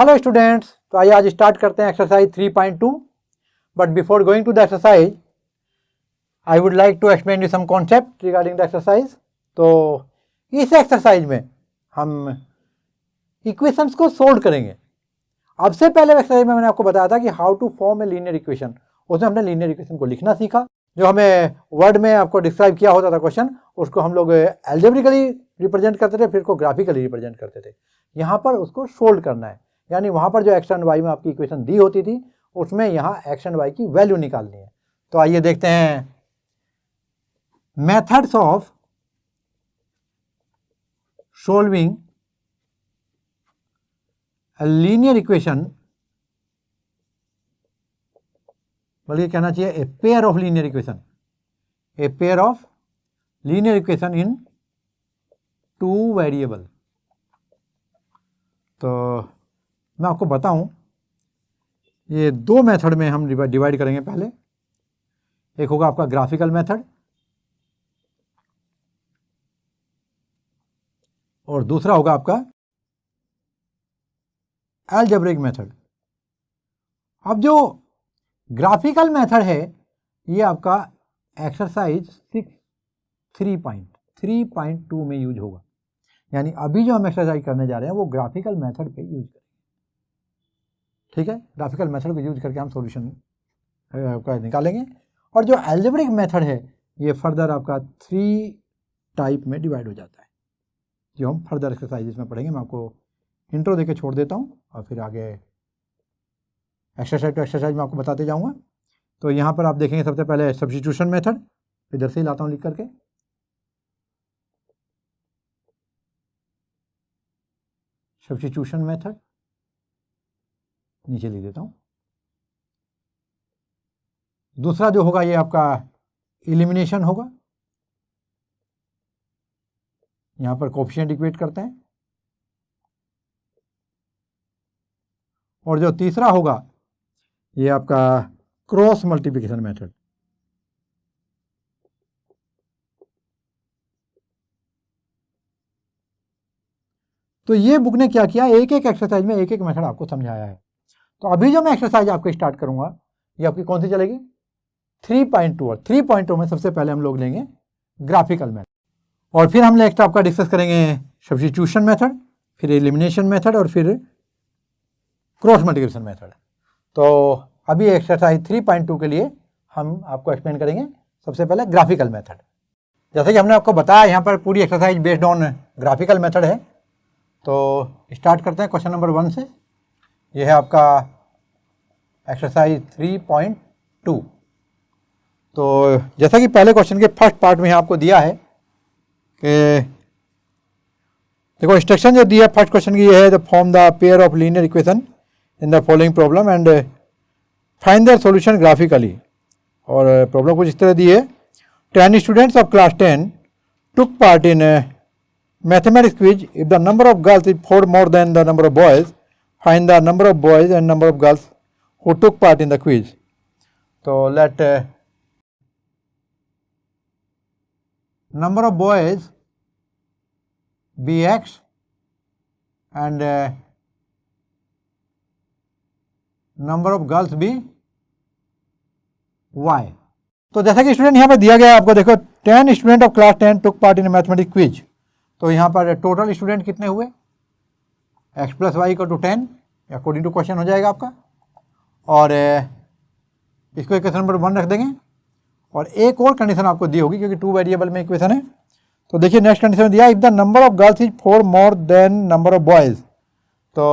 Hello students, तो आइए आज स्टार्ट करते हैं exercise 3.2। But before going to the exercise I would like to explain you some concept regarding the exercise. तो इस एक्सरसाइज में हम इक्वेशंस को सोल्व करेंगे। अब से पहले एक्सरसाइज में मैंने आपको बताया था कि how to form a linear equation. उसमें हमने लीनियर इक्वेशन को लिखना सीखा। जो हमें वर्ड में आपको डिस्क्राइब किया होता था क्वेश्चन, उसको हम लोग एल्जेब्रिकली रिप्रेजेंट करते थे, फिर को ग्राफिकली रिप्रेजेंट करते थे। यहाँ पर उसको सोल्व करना है, यानी वहाँ पर जो एक्स एंड वाई में आपकी इक्वेशन दी होती थी उसमें यहाँ एक्स एंड वाई की वैल्यू निकालनी है। तो आइए देखते हैं methods of solving a linear equation, बल्कि कहना चाहिए a pair of linear equation, a pair of linear equation in two variable. तो मैं आपको बताऊं, ये दो मेथड में हम डिवाइड करेंगे। पहले एक होगा आपका ग्राफिकल मेथड और दूसरा होगा आपका अलजेब्रिक मेथड। अब जो ग्राफिकल मेथड है ये आपका एक्सरसाइज 3.2 में यूज होगा, यानी अभी जो हम एक्सरसाइज करने जा रहे हैं वो ग्राफिकल मेथड पे यूज करेंगे। ठीक है, ग्राफिकल मेथड को यूज करके हम सॉल्यूशन का निकालेंगे। और जो अलजेब्रिक मेथड है ये फर्दर आपका 3 टाइप में डिवाइड हो जाता है, जो हम फर्दर एक्सरसाइजेस में पढ़ेंगे। मैं आपको इंट्रो देके छोड़ देता हूँ और फिर आगे एक्सरसाइज टू एक्सरसाइज में आपको बताते जाऊँगा। तो यहाँ पर आप देखेंगे सबसे पहले सब्स्टिट्यूशन मेथड, इधर से ही लाता हूँ लिख करके। सब्स्टिट्यूशन मेथड नीचे लिख देता हूँ। दूसरा जो होगा ये आपका एलिमिनेशन होगा, यहाँ पर कोएफिशिएंट इक्वेट करते हैं। और जो तीसरा होगा ये आपका क्रॉस मल्टीप्लिकेशन मेथड। तो ये बुक ने क्या किया, एक एक एक्सरसाइज में एक एक मेथड आपको समझाया है। तो अभी जो मैं एक्सरसाइज आपको स्टार्ट करूंगा ये आपकी कौन सी चलेगी, 3.2। और 3.2 में सबसे पहले हम लोग लेंगे ग्राफिकल मेथड, और फिर हम नेक्स्ट आपका डिस्कस करेंगे सब्स्टिट्यूशन मेथड, फिर एलिमिनेशन मेथड और फिर क्रॉस मल्टीप्लिकेशन मेथड। तो अभी एक्सरसाइज 3.2 के लिए हम आपको एक्सप्लेन करेंगे सबसे पहले ग्राफिकल मेथड। जैसे कि हमने आपको बताया यहाँ पर पूरी exercise based on graphical method है। तो स्टार्ट करते हैं क्वेश्चन नंबर 1 से। यह है आपका एक्सरसाइज 3.2। तो जैसा कि पहले क्वेश्चन के फर्स्ट पार्ट में आपको दिया है कि देखो इंस्ट्रक्शन जो दिया फर्स्ट क्वेश्चन की ये है, the form the pair of linear equation in the following problem and find the solution graphically. और प्रॉब्लम कुछ इस तरह दी है, 10 students of class 10 took part in a mathematics quiz. If the number of girls is 4 more than the number of boys, find the number of boys and number of girls who took part in the quiz. So let number of boys be x and number of girls भी y। तो जैसा कि student यहाँ पर दिया गया है आपको, देखो 10 student of class 10 took part in mathematics quiz. तो यहाँ पर टोटल स्टूडेंट कितने हुए, x + y = 10 according to question हो जाएगा आपका। और इसको इक्वेशन नंबर 1 रख देंगे। और एक और कंडीशन आपको दी होगी क्योंकि 2 वेरिएबल में इक्वेशन है। तो देखिए नेक्स्ट कंडीशन दिया, if the number of girls is 4 more than number of boys. तो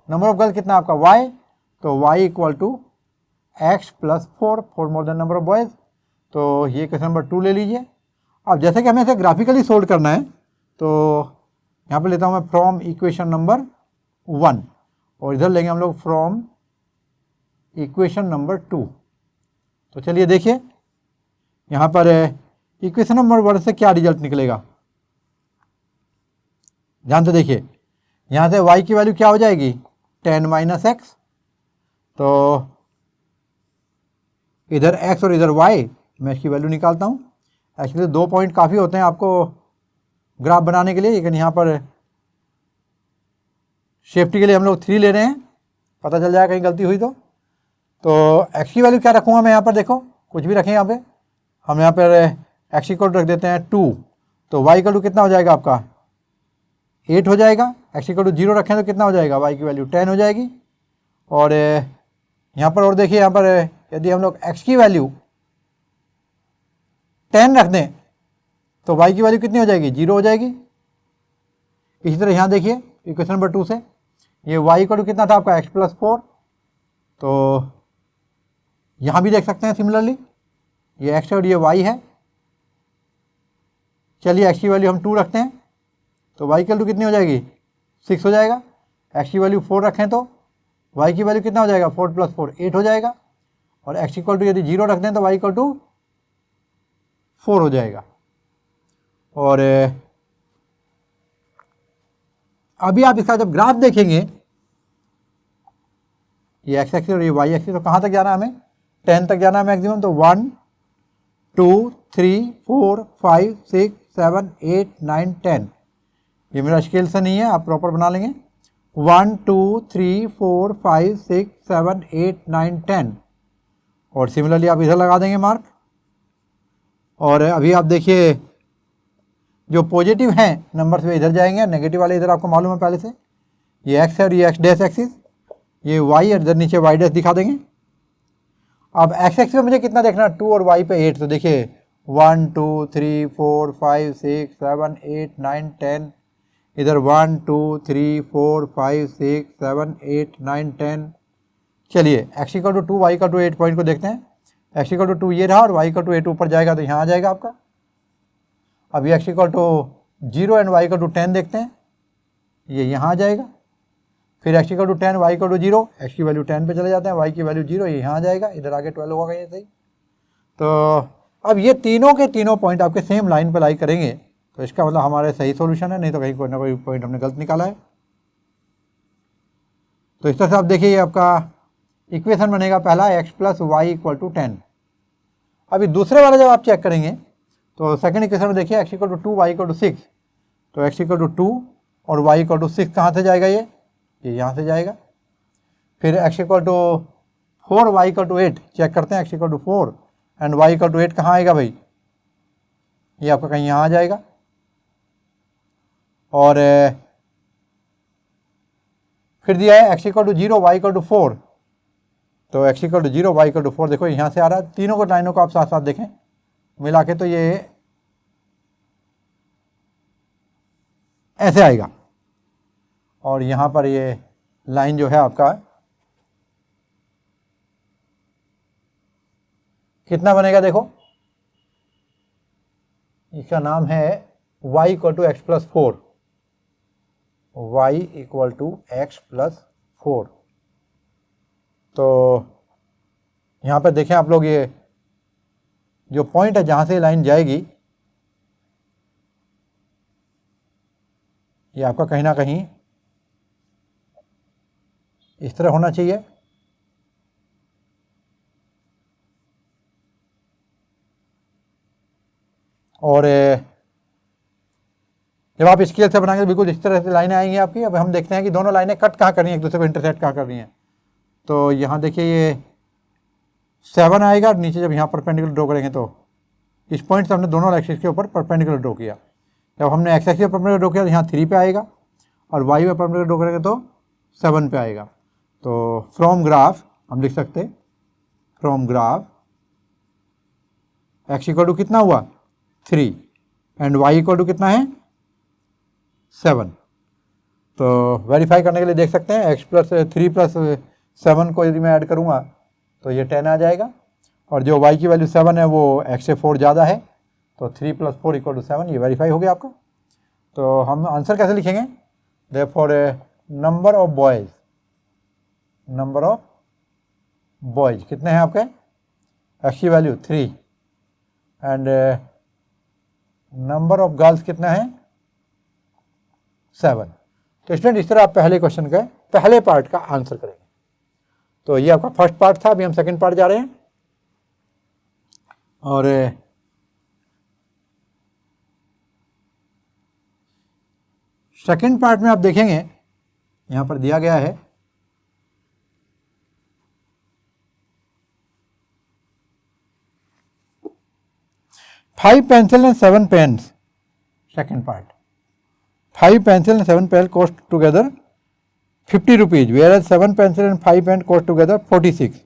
नंबर ऑफ गर्ल्स कितना आपका y, तो y = x + 4 more than number of boys. तो ये क्वेश्चन नंबर 2 ले लीजिए। अब जैसे कि हमें इसे ग्राफिकली सोल्व करना है तो यहाँ पे लेता हूँ मैं फ्रॉम इक्वेशन नंबर 1 और इधर लेंगे हम लोग फ्रॉम इक्वेशन नंबर 2। तो चलिए देखिए यहाँ पर इक्वेशन नंबर 1 से क्या रिजल्ट निकलेगा, ध्यान से देखिए। यहाँ से y की वैल्यू क्या हो जाएगी, 10 - x। तो इधर x और इधर y, मैं इसकी वैल्यू निकालता हूँ। एक्चुअली 2 पॉइंट काफ़ी होते हैं आपको ग्राफ बनाने के लिए, लेकिन यहाँ पर सेफ्टी के लिए हम लोग 3 ले रहे हैं। पता चल जाएगा कहीं गलती हुई तो एक्स की वैल्यू क्या रखूँगा मैं यहाँ पर, देखो कुछ भी रखें यहाँ पे, हम यहाँ पर एक्स इक्वल टू रख देते हैं 2, तो वाई इक्वल टू कितना हो जाएगा आपका 8 हो जाएगा। एक्स इक्वल टू 0 रखें तो कितना हो जाएगा, वाई की वैल्यू 10 हो जाएगी। और यहाँ पर और देखिए, यहाँ पर यदि हम लोग एक्स की वैल्यू 10 रख दें तो वाई की वैल्यू कितनी हो जाएगी, 0 हो जाएगी। इसी तरह यहाँ देखिए इक्वेशन नंबर 2 से ये वाई इक्वल टू कितना था आपका x+4, तो यहाँ भी देख सकते हैं सिमिलरली ये x है और ये y है। चलिए x की वैल्यू हम 2 रखते हैं तो y इक्वल टू कितनी हो जाएगी 6 हो जाएगा। x की वैल्यू 4 रखें तो y की वैल्यू कितना हो जाएगा 4 + 4 8 हो जाएगा। और x इक्वल टू यदि 0 रख दें तो y इक्वल टू 4 हो जाएगा। और अभी आप इसका जब ग्राफ देखेंगे, ये एक्स एक्सिस और ये वाई एक्सिस, तो कहाँ तक जाना है हमें 10 तक जाना है मैक्सिमम। तो 1 2 3 4 5 6 7 8 9 10, ये मेरा स्केल से नहीं है, आप प्रॉपर बना लेंगे। 1 2 3 4 5 6 7 8 9 10, और सिमिलरली आप इधर लगा देंगे मार्क। और अभी आप देखिए जो पॉजिटिव हैं नंबर्स वे इधर जाएंगे, नेगेटिव वाले इधर आपको मालूम है पहले से, ये एक्स है और ये एक्स डैश एक्सिस, ये वाई है, इधर नीचे वाई डैश दिखा देंगे। अब एक्स एक्सिस में मुझे कितना देखना है 2 और वाई पे 8, तो देखिए 1 2 3 4 5 6 7 8 9 10, इधर 1 2 3 4 5 6 7 8 9 10। चलिए x equal to 2 y equal to 8 point को देखते हैं। एक्स इक्वल टू 2 ये रहा और वाई इक्वल टू 8 ऊपर जाएगा तो यहाँ आ जाएगा आपका। अभी x equal to 0 and y equal to 10 देखते हैं, ये यहाँ आ जाएगा। फिर x equal to 10 y equal to 0, x की वैल्यू 10 पे चले जाते हैं, वाई की वैल्यू 0, ये यहाँ आ जाएगा, इधर आगे 12 होगा ये सही। तो अब ये तीनों के तीनों पॉइंट आपके सेम लाइन पर लाई करेंगे तो इसका मतलब हमारे सही सॉल्यूशन है, नहीं तो कहीं कोई ना कोई पॉइंट हमने गलत निकाला है। तो इस तरह से आप देखिए ये आपका इक्वेशन बनेगा पहला x + y इक्वल टू 10। अभी दूसरे वाला जब आप चेक करेंगे तो सेकंड इक्वेशन में देखिए x equal to 2 y equal to 6, तो x इक्वल टू 2 और y इक्वल टू 6 कहाँ से जाएगा, ये यहाँ से जाएगा। फिर x equal to 4 y equal to 8 check करते हैं, x equal to 4 and y equal to 8 कहाँ आएगा भाई, ये आपका कहीं यहाँ आ जाएगा। और फिर दिया है x equal to 0 y equal to 4, तो x equal to 0 y equal to 4 देखो यहाँ से आ रहा है। तीनों को लाइनों को आप साथ साथ देखें मिला के तो ये ऐसे आएगा। और यहाँ पर ये लाइन जो है आपका कितना बनेगा, देखो इसका नाम है y equal to x plus 4, y equal to x plus 4। तो यहाँ पर देखें आप लोग, ये जो पॉइंट है जहाँ से लाइन जाएगी ये आपका कहीं ना कहीं इस तरह होना चाहिए। और जब आप स्केल से बनाएंगे बिल्कुल इस तरह से लाइनें आएंगी आपकी। अब हम देखते हैं कि दोनों लाइनें कट कहाँ करनी है, एक दूसरे को इंटरसेक्ट कहाँ करनी है। तो यहाँ देखिए ये 7 आएगा और नीचे जब यहाँ परपेंडिकुलर ड्रॉ करेंगे तो इस पॉइंट से हमने दोनों एक्सिस के ऊपर परपेंडिकुलर ड्रॉ किया। जब हमने एक्स एक्सिस पर परपेंडिकुलर ड्रॉ किया तो यहाँ 3 पे आएगा और वाई पर परपेंडिकुलर ड्रॉ करेंगे तो 7 पे आएगा। तो फ्रॉम ग्राफ हम लिख सकते हैं, from graph x equal to कितना हुआ 3 एंड वाई इक्वल टू कितना है 7। तो वेरीफाई करने के लिए देख सकते हैं x प्लस 3 प्लस 7 को यदि मैं ऐड करूँगा तो ये 10 आ जाएगा। और जो y की वैल्यू 7 है वो x से 4 ज़्यादा है, तो 3 + 4 = 7, ये वेरीफाई हो गया आपका। तो हम आंसर कैसे लिखेंगे, therefore number of boys, number of boys कितने हैं आपके, x की value 3 and number of girls कितना है 7। तो स्टूडेंट इस तरह आप पहले क्वेश्चन का पहले पार्ट का आंसर करेंगे। तो ये आपका फर्स्ट पार्ट था, अभी हम सेकंड पार्ट जा रहे हैं। और सेकंड पार्ट में आप देखेंगे यहाँ पर दिया गया है 5 pencil and 7 pens. Second part. 5 pencil and 7 pen cost together 50 rupees, whereas 7 pencil and 5 pen cost together 46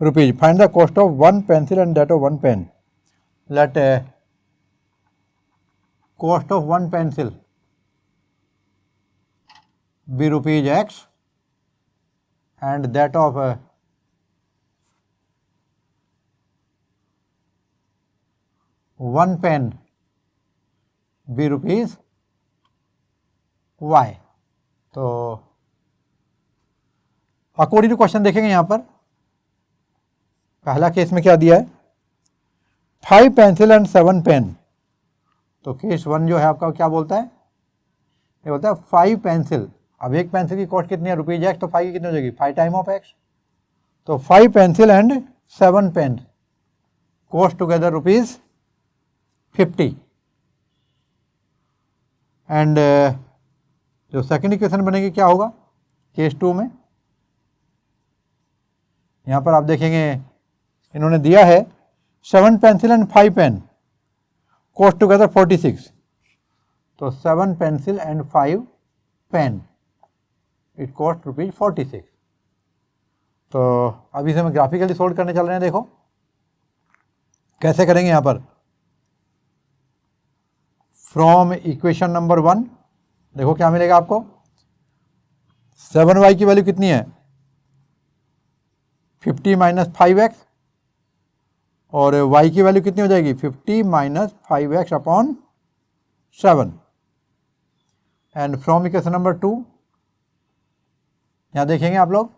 rupees. Find the cost of one pencil and that of one pen. Let cost of one pencil be rupees X and that of one pen be rupees Y. तो according to question देखेंगे यहाँ पर पहला case में क्या दिया है 5 pencil and 7 pen. तो केस 1 जो है आपका क्या बोलता है, ये बोलता है 5 पेंसिल। अब एक पेंसिल की कॉस्ट कितनी है रुपीज एक्स, तो 5 की कितनी हो जाएगी 5 टाइम ऑफ एक्स। तो 5 pencil and 7 pen cost together rupees 50 and जो सेकेंड इक्वेशन बनेगी क्या होगा केस 2 में, यहाँ पर आप देखेंगे इन्होंने दिया है 7 pencil and 5 pen cost together 46। तो 7 pencil and 5 pen it cost rupees 46। तो अभी से हम ग्राफिकली सोल्व करने चल रहे हैं। देखो कैसे करेंगे यहाँ पर, फ्रॉम इक्वेशन नंबर 1 देखो क्या मिलेगा आपको, 7y की वैल्यू कितनी है 50 माइनस 5x और y की वैल्यू कितनी हो जाएगी 50 minus 5x upon 7। And from equation number 2 यहाँ देखेंगे आप लोग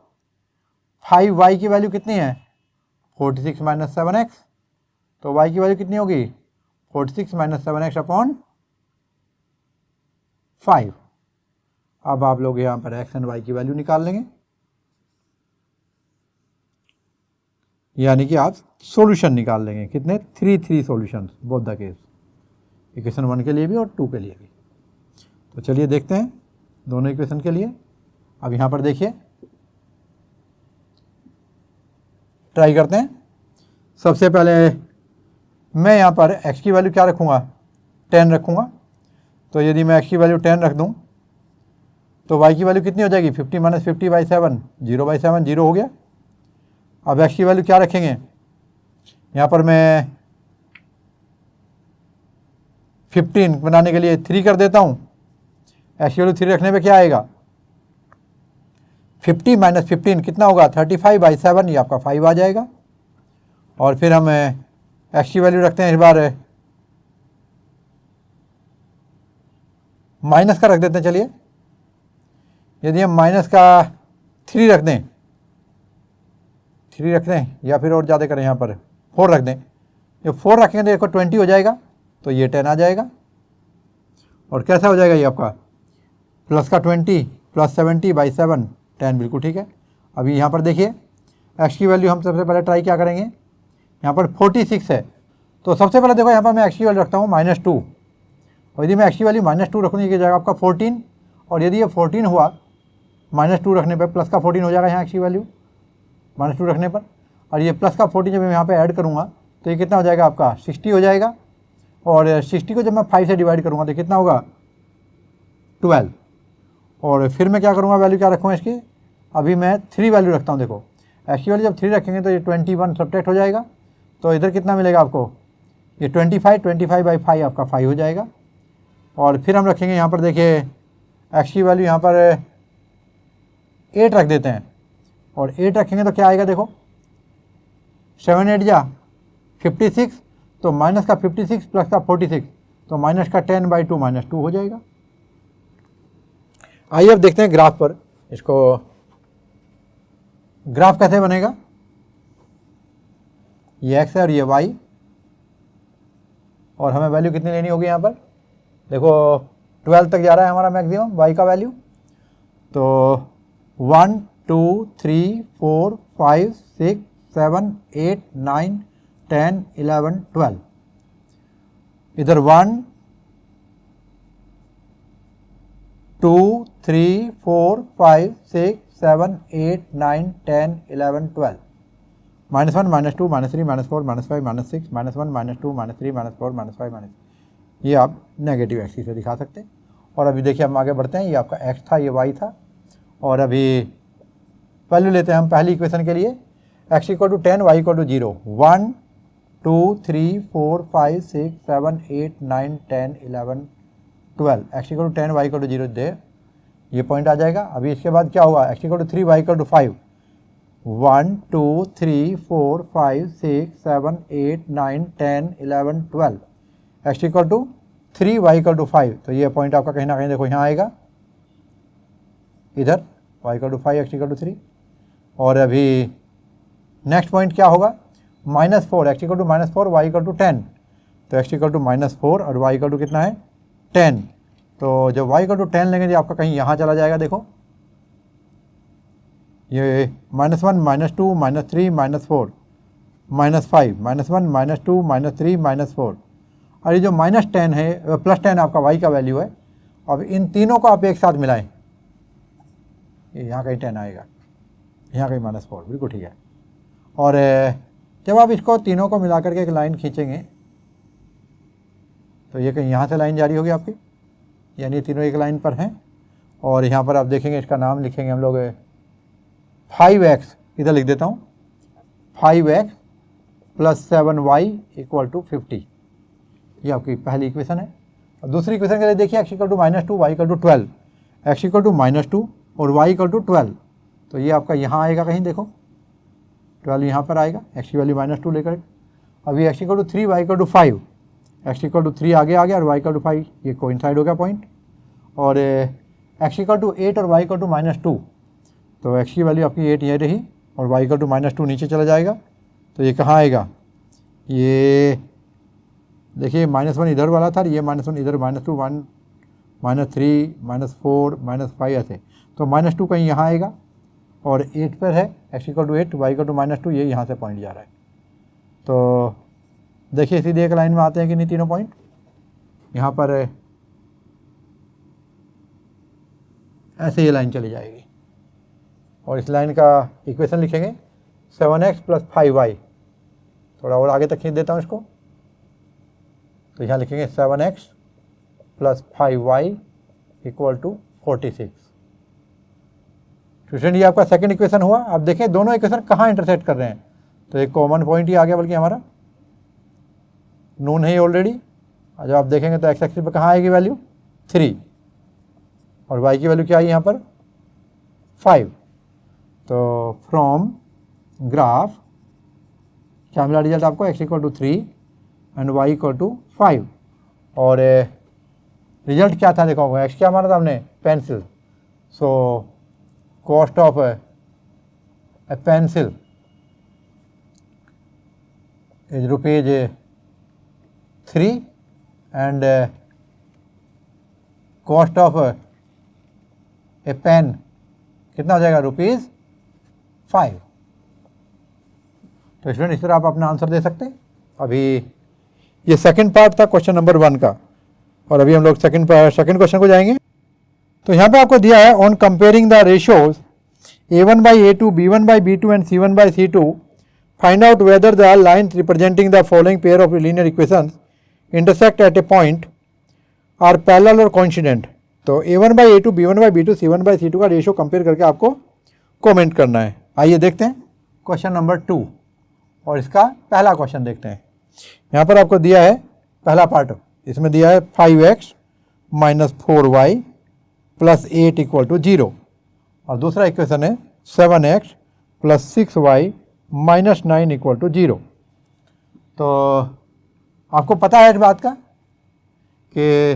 5y की वैल्यू कितनी है 46 माइनस 7x, तो y की वैल्यू कितनी होगी 46 माइनस 7x अपॉन 5। अब आप लोग यहाँ पर x एंड y की वैल्यू निकाल लेंगे, यानी कि आप सॉल्यूशन निकाल लेंगे कितने 3 solutions both the case, equation 1 के लिए भी और 2 के लिए भी। तो चलिए देखते हैं दोनों इक्वेशन के लिए। अब यहाँ पर देखिए ट्राई करते हैं। सबसे पहले मैं यहाँ पर x की वैल्यू क्या रखूँगा 10 रखूँगा। तो यदि मैं x की वैल्यू 10 रख दूँ तो y की वैल्यू कितनी हो जाएगी 50 माइनस 50 बाई 7 0/7 0 हो गया। अब x की वैल्यू क्या रखेंगे, यहाँ पर मैं 15 बनाने के लिए 3 कर देता हूँ। x की वैल्यू 3 रखने पे क्या आएगा 50 माइनस 15 कितना होगा 35/7, ये आपका 5 आ जाएगा। और फिर हम x की वैल्यू रखते हैं इस बार माइनस का रख देते हैं। चलिए यदि हम माइनस का 3 रख दें या फिर और ज़्यादा करें यहाँ पर 4 रख दें, ये 4 रखेंगे तो देखो 20 हो जाएगा, तो ये 10 आ जाएगा। और कैसा हो जाएगा ये आपका प्लस का 20 प्लस 70/7 10 बिल्कुल ठीक है। अभी यहाँ पर देखिए x की वैल्यू हम सबसे पहले ट्राई क्या करेंगे, यहाँ पर 46 है, तो सबसे पहले देखो यहाँ पर मैं x की वैल्यू रखता हूँ -2। और यदि मैं x की वैल्यू -2 रखूँगी की जाएगा आपका 14, और यदि ये 14 हुआ -2 रखने पर प्लस का 14 हो जाएगा यहाँ x की वैल्यू -2 रखने पर। और ये प्लस का 14 जब मैं यहाँ पे ऐड करूँगा तो ये कितना हो जाएगा आपका 60 हो जाएगा। और 60 को जब मैं 5 से डिवाइड करूँगा तो कितना होगा 12। और फिर मैं क्या करूँगा वैल्यू क्या रखूँगा इसकी, अभी मैं 3 वैल्यू रखता हूँ। देखो x की वैल्यू जब 3 रखेंगे तो ये 21 सब्ट्रैक्ट हो जाएगा, तो इधर कितना मिलेगा आपको ये 25/5 आपका 5 हो जाएगा। और फिर हम रखेंगे यहाँ पर देखिए x की वैल्यू यहाँ पर 8 रख देते हैं, और 8 रखेंगे तो क्या आएगा देखो 7 8 जा 56, तो माइनस का 56 प्लस का 46, तो माइनस का 10/2 -2 हो जाएगा। आइए अब देखते हैं ग्राफ पर, इसको ग्राफ कैसे बनेगा। ये x है और ये y, और हमें वैल्यू कितनी लेनी होगी यहाँ पर देखो 12 तक जा रहा है हमारा मैक्सिमम y का वैल्यू। तो 1 2 3 4 5 6 7 8 9 10 11 12, इधर 1 2 3 4 5 6 7 8 9 10 11 12, -1 -2 -3 -4 -5 -6 -1 -2 -3 -4 -5 ये आप नेगेटिव एक्सिस से दिखा सकते हैं। और अभी देखिए हम आगे बढ़ते हैं, ये आपका x था, ये y था, और अभी वैल्यू लेते हैं हम पहली इक्वेशन के लिए, x = 10 y = 0। 1 2 3 4 5 6 7 8 9 10 11 12 x = 10 y = 0 दे, ये पॉइंट आ जाएगा। अभी इसके बाद क्या होगा, x = 3 y = 5। 1 2 3 4 5 6 7 8 9 10 11 12 x = 3 y = 5। तो ये पॉइंट आपका कहीं ना कहीं देखो यहाँ आएगा, इधर y = 5 x = 3। और अभी नेक्स्ट पॉइंट क्या होगा, -4 x = -4 y = 10। तो x = -4 और y = कितना है 10। तो जब y = 10 लेंगे तो आपका कहीं यहाँ चला जाएगा, देखो ये -1 -2 -3 -4 -5 -1 -2 -3 -4, और ये जो -10 है +10 आपका y का वैल्यू है। अब इन तीनों को आप एक साथ मिलाएं, ये यहाँ कहीं 10 आएगा, यहाँ कहीं -4, बिल्कुल ठीक है। और जब आप इसको तीनों को मिला करके एक लाइन खींचेंगे तो ये कहीं यहाँ से लाइन जारी होगी आपकी, यानी तीनों एक लाइन पर हैं। और यहाँ पर आप देखेंगे, इसका नाम लिखेंगे हम लोग 5x, इधर लिख देता हूँ 5x + 7y = 50। ये आपकी पहली इक्वेशन है। और दूसरी इक्वेशन के लिए देखिए, x = -2 y = 12, x = -2 और y = 12। तो ये आपका यहाँ आएगा कहीं, देखो 12 यहाँ पर आएगा, x की वैल्यू -2 लेकर। अभी x = 3 y = 5, x = 3 आगे आ गया और y = 5, ये कोइंसाइड हो गया पॉइंट। और x = 8 और y = -2, तो x की वैल्यू आपकी 8 ये रही और y = -2 नीचे चला जाएगा। तो ये कहाँ आएगा, ये देखिए -1 इधर वाला था, ये -1 इधर, -2 1 -3 -4 -5 ऐसे। तो -2 कहीं यहाँ आएगा और 8 पर है, x = 8 y = -2, ये यहाँ से पॉइंट जा रहा है। तो देखिए सीधे एक लाइन में आते हैं कि नहीं तीनों पॉइंट, यहाँ पर ऐसे ये लाइन चली जाएगी और इस लाइन का इक्वेशन लिखेंगे 7x + 5y। थोड़ा और आगे तक खींच देता हूँ इसको, तो यहाँ लिखेंगे 7x + 5y = 46। स्टूडेंट ये आपका सेकंड इक्वेशन हुआ। अब देखें दोनों इक्वेशन कहाँ इंटरसेक्ट कर रहे हैं, तो एक कॉमन पॉइंट ही आ गया, बल्कि हमारा नोन है ऑलरेडी। जब आप देखेंगे तो एक्स एक्सिस पर कहाँ आएगी वैल्यू 3 और y की वैल्यू क्या आई यहाँ पर 5। तो फ्रॉम ग्राफ क्या मिला रिजल्ट आपको, x = 3 एंड y = 5। और रिजल्ट क्या था, देखो x क्या माना था हमने, pencil. So cost of a pencil is ₹3 and cost of a pen कितना हो जाएगा, ₹5। तो स्टूडेंट इस तरह आप अपना आंसर दे सकते हैं। अभी ये सेकंड पार्ट था क्वेश्चन नंबर 1 का, और अभी हम लोग सेकंड क्वेश्चन को जाएंगे। तो यहाँ पे आपको दिया है, on comparing the ratios a1/a2 b1/b2 and c1/c2 find out whether the lines representing the following pair of linear equations intersect at a point are parallel और कोइंसिडेंट। तो a1/a2 b1/b2 c1/c2 का रेशियो कंपेयर करके आपको comment करना है। आइए देखते हैं क्वेश्चन नंबर 2 और इसका पहला क्वेश्चन देखते हैं। यहाँ पर आपको दिया है पहला पार्ट, इसमें दिया है 5x - 4y + 8 = 0, और दूसरा इक्वेशन है 7x + 6y - 9 = 0। तो आपको पता है इस बात का कि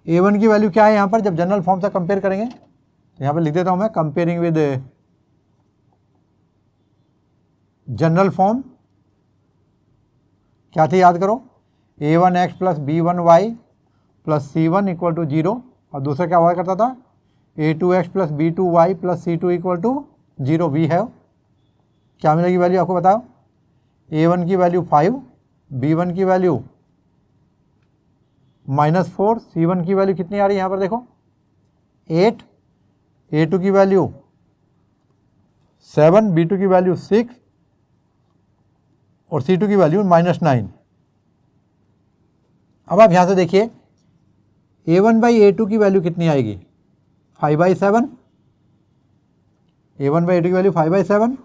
a1 की वैल्यू क्या है यहाँ पर, जब जनरल फॉर्म से कंपेयर करेंगे। तो यहाँ पर लिख देता हूँ मैं, कंपेयरिंग विद जनरल फॉर्म क्या थी याद करो, a1x + b1y + c1 = 0, और दूसरा क्या हुआ करता था, a2x + b2y + c2 = 0। वी है क्या मिलेगी वैल्यू आपको बताओ, a1 की वैल्यू 5, b1 की वैल्यू -4, c1 की वैल्यू कितनी आ रही है यहाँ पर देखो 8, a2 की वैल्यू 7, b2 की वैल्यू 6 और C2 की वैल्यू -9। अब आप यहाँ से देखिए A1/A2 की वैल्यू कितनी आएगी, 5/7। A1/A2 की वैल्यू 5/7।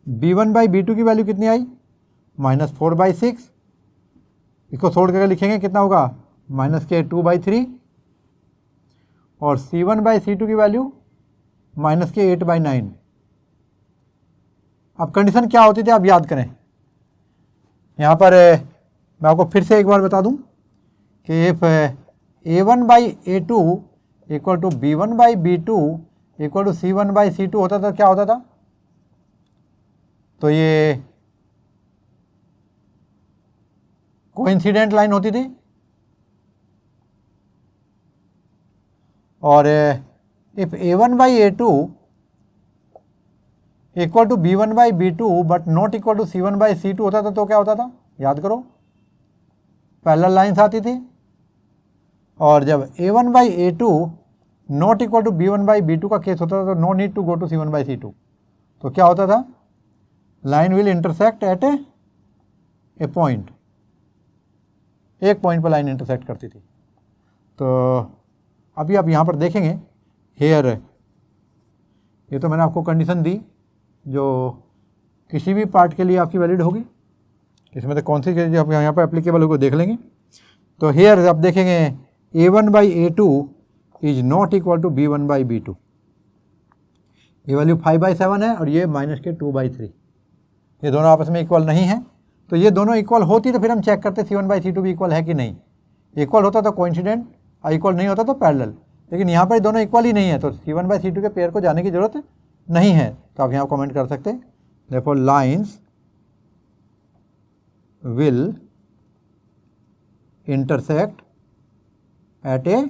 B1/B2 की वैल्यू कितनी आई, -4/6। इसको छोड़ करके लिखेंगे कितना होगा, -2/3। और C1/C2 की वैल्यू -8/9। अब कंडीशन क्या होती थी आप याद करें। यहाँ पर मैं आपको फिर से एक बार बता दूं कि if A1/A2 equal to B1/B2 equal to C1/C2 होता था, क्या होता था, तो ये कोइंसिडेंट लाइन होती थी। और if A1/A2 equal to B1/B2 but not equal to C1/C2 होता था तो क्या होता था, याद करो, पैरेलल लाइन्स आती थी। और जब A1/A2 not equal to B1/B2 का केस होता था तो no need to go to C1/C2। तो क्या होता था, line will intersect at a point, एक पॉइंट पर लाइन इंटरसेक्ट करती थी। तो अभी आप यहाँ पर देखेंगे हेयर, ये तो मैंने आपको कंडीशन दी जो किसी भी पार्ट के लिए आपकी वैलिड होगी, इसमें से कौन सी चीज़ आप यहाँ पर एप्लीकेबल होगी देख लेंगे। तो हेयर आप देखेंगे A1/A2 is not equal to B1/B2, ये वैल्यू 5/7 है और ये -2/3, ये दोनों आपस में इक्वल नहीं है। तो ये दोनों इक्वल होती तो फिर हम चेक करते C1/C2 भी इक्वल है कि नहीं। इक्वल होता तो कोइंसिडेंट, इक्वल नहीं होता तो पैरेलल। लेकिन यहाँ पर दोनों इक्वल ही नहीं है तो C1/C2 के पेयर को जाने की जरूरत नहीं है। तो आप यहाँ कमेंट कर सकते हैं, therefore lines will intersect at a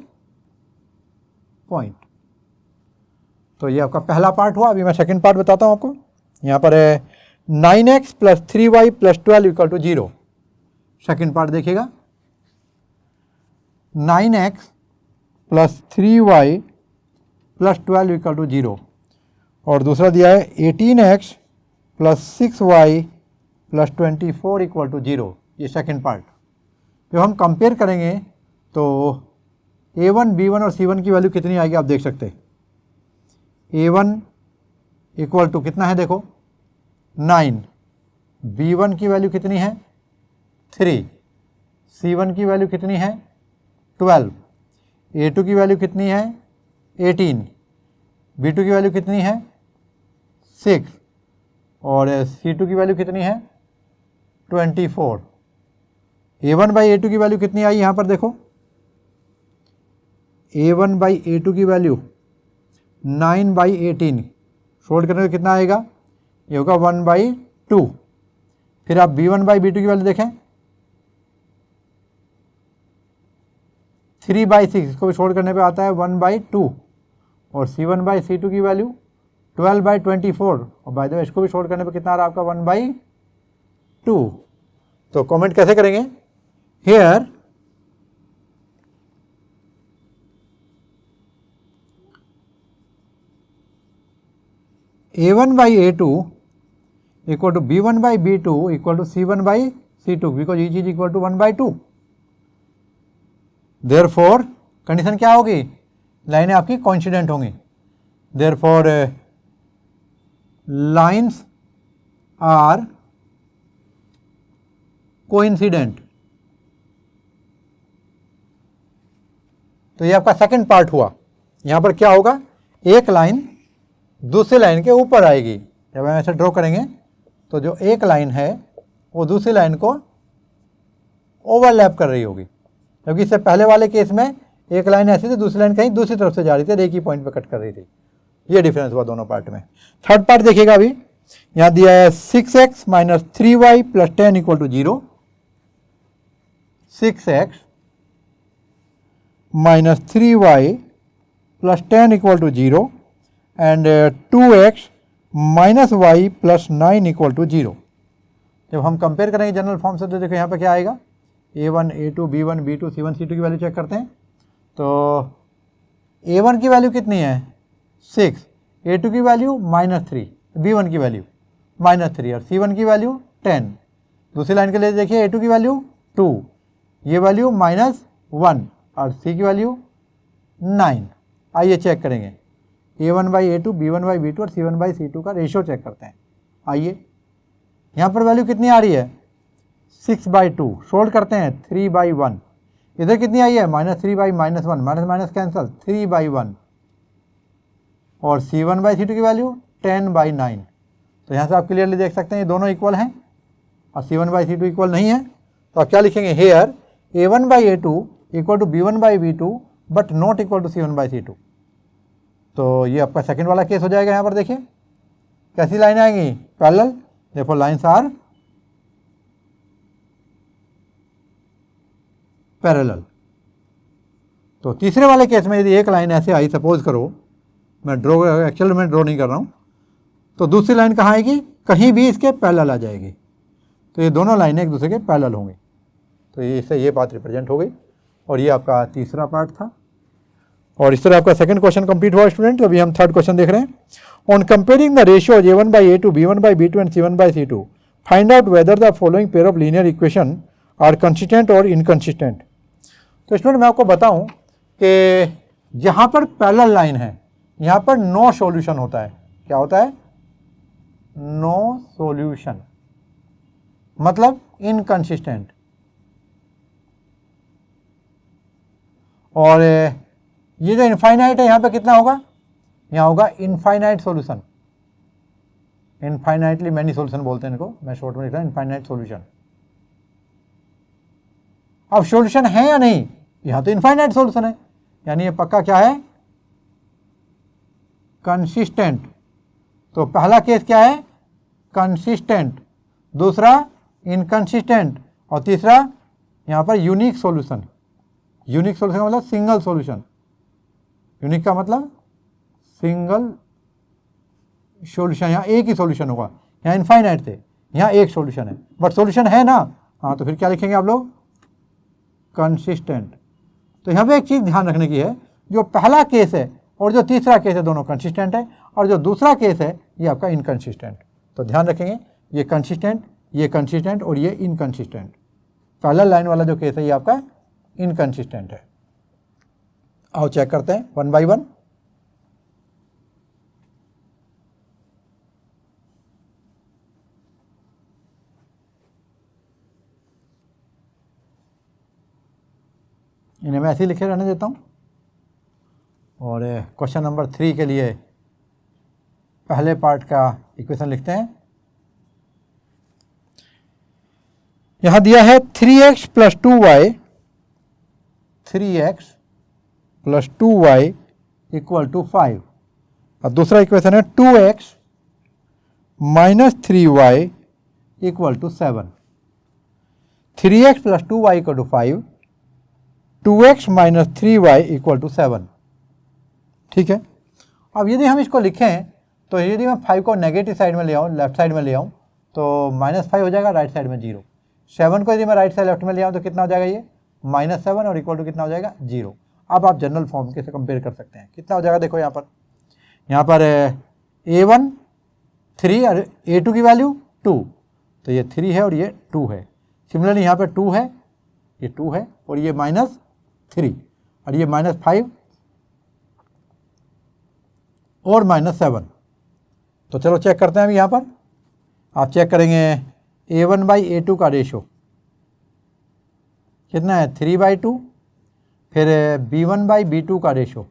point. तो ये आपका पहला पार्ट हुआ। अभी मैं सेकंड पार्ट बताता हूँ आपको। यहाँ पर है 9x + 3y + 12 = 0। सेकंड पार्ट देखिएगा, 9x + 3y + 12 = 0। और दूसरा दिया है 18x + 6y + 24 = 0। ये सेकंड पार्ट। जब हम कंपेयर करेंगे तो A1, B1 और C1 की वैल्यू कितनी आएगी आप देख सकते हैं। A1 इक्वल टू कितना है देखो 9, B1 की वैल्यू कितनी है 3, C1 की वैल्यू कितनी है 12, A2 की वैल्यू कितनी है 18, B2 की वैल्यू कितनी है 6 और C2 की वैल्यू कितनी है 24। A1/A2 की वैल्यू कितनी आई यहाँ पर देखो, A1/A2 की वैल्यू 9/18, सोल्व करने में कितना आएगा, ये होगा 1/2। फिर आप B1/B2 की वैल्यू देखें 3/6, इसको भी सोल्व करने पे आता है 1/2। और C1/C2 की वैल्यू 12/24 और बाय द वे इसको भी सोल्व करने पे कितना आ रहा है आपका 1/2। तो कमेंट कैसे करेंगे, here A1/A2 equal to B1/B2 equal to C1/C2 because each is equal to 1/2। Therefore condition क्या होगी, लाइनें आपकी कोइंसिडेंट होंगी। Therefore lines are coincident। तो ये आपका सेकंड पार्ट हुआ। यहां पर क्या होगा, एक लाइन दूसरी लाइन के ऊपर आएगी। जब हम ऐसे ड्रॉ करेंगे तो जो एक लाइन है वो दूसरी लाइन को ओवरलैप कर रही होगी, क्योंकि इससे पहले वाले केस में एक लाइन ऐसी थी, दूसरी लाइन कहीं दूसरी तरफ से जा रही थी, एक ही पॉइंट पे कट कर रही थी। ये डिफरेंस हुआ दोनों पार्ट में। थर्ड पार्ट देखिएगा, अभी यहाँ दिया है 6x - 3y + 10 = 0, 6x - 3y + 10 = 0 and 2x - y + 9 = 0। जब हम कंपेयर करेंगे जनरल फॉर्म से तो देखो यहाँ पे क्या आएगा, A1, A2, B1, B2, C1, C2 की वैल्यू चेक करते हैं। तो A1 की वैल्यू कितनी है 6, A2 की वैल्यू -3, B1 की वैल्यू -3 और C1 की वैल्यू 10। दूसरी लाइन के लिए देखिए A2 की वैल्यू 2, ये वैल्यू -1 और C की वैल्यू 9। आइए चेक करेंगे A1/A2, B1/B2 और C1/C2 का रेशियो चेक करते हैं। आइए यहाँ पर वैल्यू कितनी आ रही है 6/2, सोल्व करते हैं 3/1। इधर कितनी आई है -3/-1, माइनस माइनस कैंसल 3/1 और C1/C2 की वैल्यू 10/9। तो यहाँ से आप क्लियरली देख सकते हैं ये दोनों इक्वल हैं और C1/C2 इक्वल नहीं है। तो आप क्या लिखेंगे here A1/A2 equal to B1/B2 but not equal to C1/C2। तो ये आपका सेकंड वाला केस हो जाएगा। यहाँ पर देखिए कैसी लाइनें आएंगी पैरेलल, देखो लाइन्स आर पैरेलल। तो तीसरे वाले केस में यदि एक लाइन ऐसे आई, सपोज करो मैं एक्चुअल में ड्रॉ नहीं कर रहा हूँ, तो दूसरी लाइन कहाँ आएगी, कहीं भी इसके पैरेलल आ जाएगी। तो ये दोनों लाइनें एक दूसरे के पैरेलल होंगी। तो ये इससे ये बात रिप्रेजेंट हो गई और ये आपका तीसरा पार्ट था। और इस तरह आपका सेकंड क्वेश्चन कंप्लीट हुआ स्टूडेंट। तो अभी हम थर्ड क्वेश्चन देख रहे हैं। On comparing the ratios A1/A2, B1/B2 and C1/C2, find out whether the following pair of linear equation are consistent और इनकंसिस्टेंट। तो स्टूडेंट मैं आपको बताऊं कि जहाँ पर पैरेलल लाइन है यहाँ पर नो सॉल्यूशन होता है। क्या होता है, नो सॉल्यूशन, मतलब इनकंसिस्टेंट। और ये जो इनफाइनाइट है यहाँ पे कितना होगा, यहाँ होगा infinite solution. Infinitely many solution बोलते हैं इनको, मैं शॉर्ट में लिख रहा हूँ इनफाइनाइट सॉल्यूशन। अब सॉल्यूशन है या नहीं, यहाँ तो इनफाइनाइट सॉल्यूशन है, यानी ये पक्का क्या है, कंसिस्टेंट। तो पहला केस क्या है, कंसिस्टेंट, दूसरा इनकंसिस्टेंट और तीसरा यहाँ पर यूनिक सॉल्यूशन। यूनिक सॉल्यूशन का मतलब सिंगल सॉल्यूशन, यूनिक का मतलब सिंगल सॉल्यूशन। यहाँ एक ही सॉल्यूशन होगा, यहाँ इनफाइनाइट थे, यहाँ एक सॉल्यूशन है, बट सॉल्यूशन है ना, हाँ तो फिर क्या लिखेंगे आप लोग, कंसिस्टेंट। तो यहाँ पे एक चीज़ ध्यान रखने की है, जो पहला केस है और जो तीसरा केस है दोनों कंसिस्टेंट है, और जो दूसरा केस है ये आपका इनकंसिस्टेंट। तो ध्यान रखेंगे ये कंसिस्टेंट, ये कंसिस्टेंट और ये इनकंसिस्टेंट। पैरेलल लाइन वाला जो केस है ये आपका इनकंसिस्टेंट है। आओ चेक करते हैं 1 by 1। इन्हें मैं ऐसे ही लिखे रहने देता हूँ। और क्वेश्चन नंबर 3 के लिए पहले पार्ट का इक्वेशन लिखते हैं। यहाँ दिया है 3x + 2y, 3x + 2y = 5 और दूसरा इक्वेशन है 2x - 3y = 7। 3x + 2y = 5, 2x - 3y = 7। ठीक है। अब यदि हम इसको लिखें तो यदि मैं 5 को नेगेटिव साइड में ले आऊँ, लेफ्ट साइड में ले आऊँ, तो -5 हो जाएगा, राइट साइड में 0। 7 को यदि मैं राइट साइड लेफ्ट में ले आऊँ तो कितना हो जाएगा, ये -7 और इक्वल टू कितना हो जाएगा, 0। अब आप जनरल फॉर्म के से कंपेयर कर सकते हैं, कितना हो जाएगा, देखो यहाँ पर A1 3 और A2 की वैल्यू 2, तो ये 3 है और ये 2 है। सिमिलरली यहाँ पर 2 है, ये 2 है और ये -3 और ये -5 और -7। तो चलो चेक करते हैं अभी। यहाँ पर आप चेक करेंगे A1/A2 का रेशो कितना है, 3/2। फिर B1/B2 का रेशो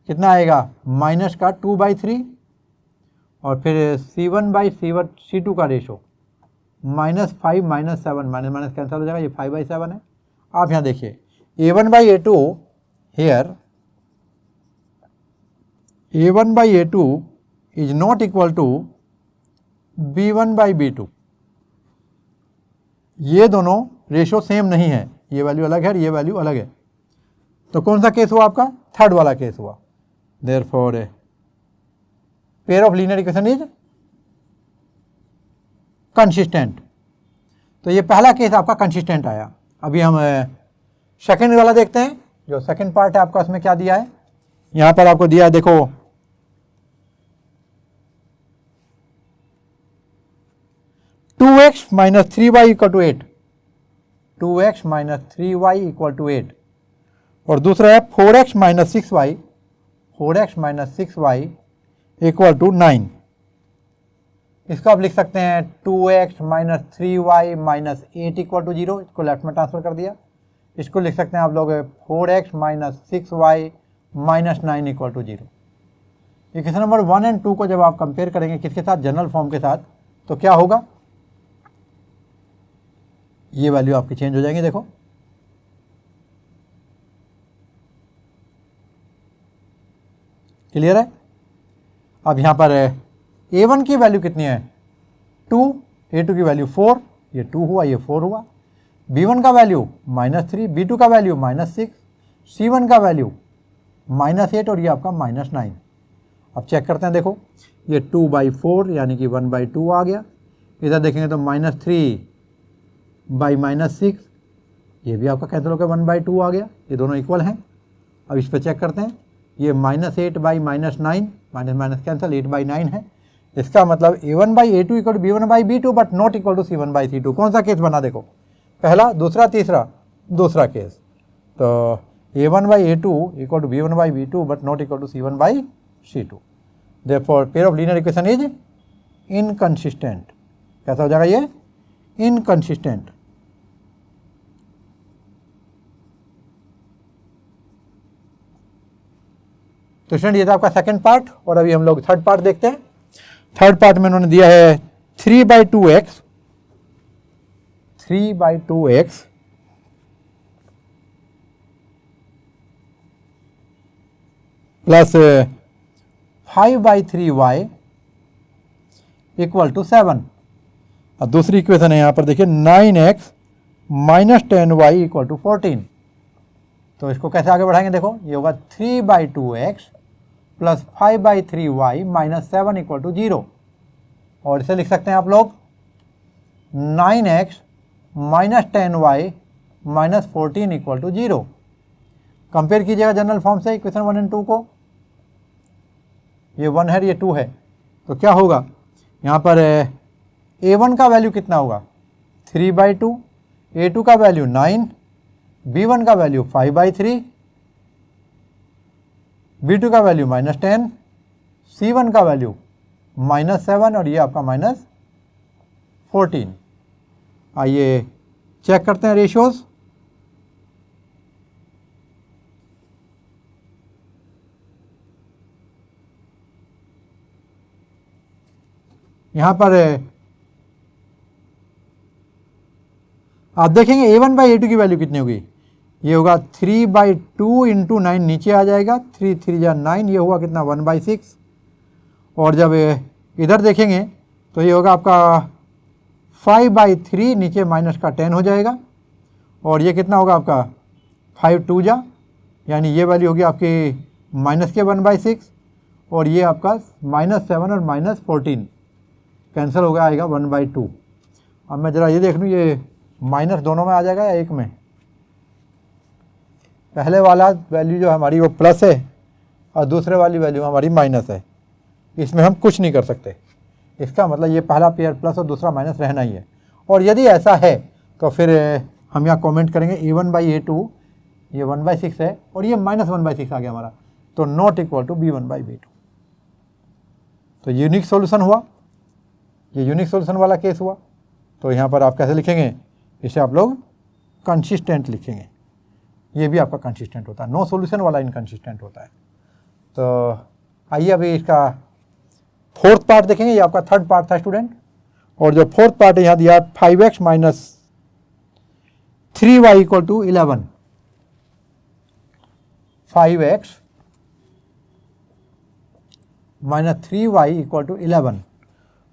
कितना आएगा, -2/3। और फिर C1/C2 का रेशो -5 - 7, माइनस कैंसिल हो जाएगा, ये 5/7 है। आप यहाँ देखिए A1/A2 here A1/A2 is not equal to B1/B2। ये दोनों रेशो सेम नहीं है, ये वैल्यू अलग है और ये वैल्यू अलग है। तो कौन सा केस हुआ आपका, थर्ड वाला केस हुआ। Therefore pair of linear equation is consistent. तो ये पहला केस आपका कंसिस्टेंट आया। अभी हम सेकंड वाला देखते हैं। जो सेकंड पार्ट है आपका, उसमें क्या दिया है, यहाँ पर आपको दिया है, देखो 2x minus 3y equal to 8, 2x minus 3y equal to 8, और दूसरा है 4x minus 6y, 4x minus 6y equal to 9। इसको आप लिख सकते हैं 2x minus 3y minus 8 equal to 0, इसको लेफ्ट में ट्रांसफर कर दिया। इसको लिख सकते हैं आप लोग 4x minus 6y minus 9 equal to 0। Equation number 1 and 2 को जब आप कंपेयर करेंगे किसके साथ, जनरल फॉर्म के साथ, तो क्या होगा, ये वैल्यू आपकी चेंज हो जाएंगी। देखो क्लियर है। अब यहां पर a1 की वैल्यू कितनी है 2, a2 की वैल्यू 4, ये 2 हुआ, ये 4 हुआ। b1 का वैल्यू -3, b2 का वैल्यू -6, c1 का वैल्यू -8 और ये आपका -9। अब चेक करते हैं, देखो ये 2/4 यानी कि 1/2 आ गया। इधर देखेंगे तो -3/-6, ये भी आपका कैंसिल होकर 1/2 आ गया, ये दोनों इक्वल हैं। अब इस पर चेक करते हैं, ये -8/-9, माइनस माइनस कैंसिल, 8/9 है। इसका मतलब a1/a2 equal to b1/b2 but not equal to c1/c2। कौन सा केस बना, देखो पहला, दूसरा, तीसरा, दूसरा केस। तो a1/a2 equal to b1/b2 but not equal to c1/c2। Therefore pair of linear equation is inconsistent. कैसा हो जाएगा ये, इनकंसिस्टेंट। तो स्टूडेंट ये था आपका सेकंड पार्ट, और अभी हम लोग थर्ड पार्ट देखते हैं। थर्ड पार्ट में उन्होंने दिया है 3/2x, 3/2x plus 5/3y equal to 7। और दूसरी इक्वेशन है यहां पर देखिए 9x minus 10y equal to 14। तो इसको कैसे आगे बढ़ाएंगे, देखो ये होगा 3/2x plus 5/3y minus 7 equal to 0, और इसे लिख सकते हैं आप लोग 9x minus 10y minus 14 equal to 0। Compare कीजिएगा जनरल फॉर्म से इक्वेशन 1 एंड 2 को, ये 1 है, ये 2 है, तो क्या होगा यहाँ पर a1 का वैल्यू कितना होगा 3/2, a2 का वैल्यू 9, b1 का वैल्यू 5/3, b2 का वैल्यू -10, c1 का वैल्यू -7 और ये आपका -14। आइए चेक करते हैं रेशियोज। यहां पर आप देखेंगे a1/a2 की वैल्यू कितनी होगी, ये होगा 3/2 इंटू 9, नीचे आ जाएगा, 3 3 या 9, ये हुआ कितना 1/6। और जब इधर देखेंगे तो ये होगा आपका 5/3, नीचे माइनस का 10 हो जाएगा, और ये कितना होगा आपका 5 2 जा, यानी ये वैल्यू होगी आपकी माइनस के 1/6, और ये आपका -7 और -14 कैंसिल हो गया, आएगा 1/2। अब मैं ज़रा ये देख लूँ, ये माइनस दोनों में आ जाएगा या एक में, पहले वाला वैल्यू जो हमारी वो प्लस है और दूसरे वाली वैल्यू हमारी माइनस है, इसमें हम कुछ नहीं कर सकते। इसका मतलब ये पहला पेयर प्लस और दूसरा माइनस रहना ही है। और यदि ऐसा है तो फिर हम यहाँ कमेंट करेंगे a1/a2 ये 1/6 है और ये -1/6 आ गया हमारा, तो नॉट इक्वल टू b1/b2। तो यूनिक सॉल्यूशन हुआ, ये यूनिक सॉल्यूशन वाला केस हुआ। तो यहाँ पर आप कैसे लिखेंगे, इसे आप लोग कंसिस्टेंट लिखेंगे, ये भी आपका कंसिस्टेंट होता है। नो सॉल्यूशन वाला इनकंसिस्टेंट होता है। तो आइए अभी इसका फोर्थ पार्ट देखेंगे, ये आपका थर्ड पार्ट था स्टूडेंट, और जो फोर्थ पार्ट है यहाँ दिया 5x minus 3y equal to 11, 5x minus 3y equal to 11,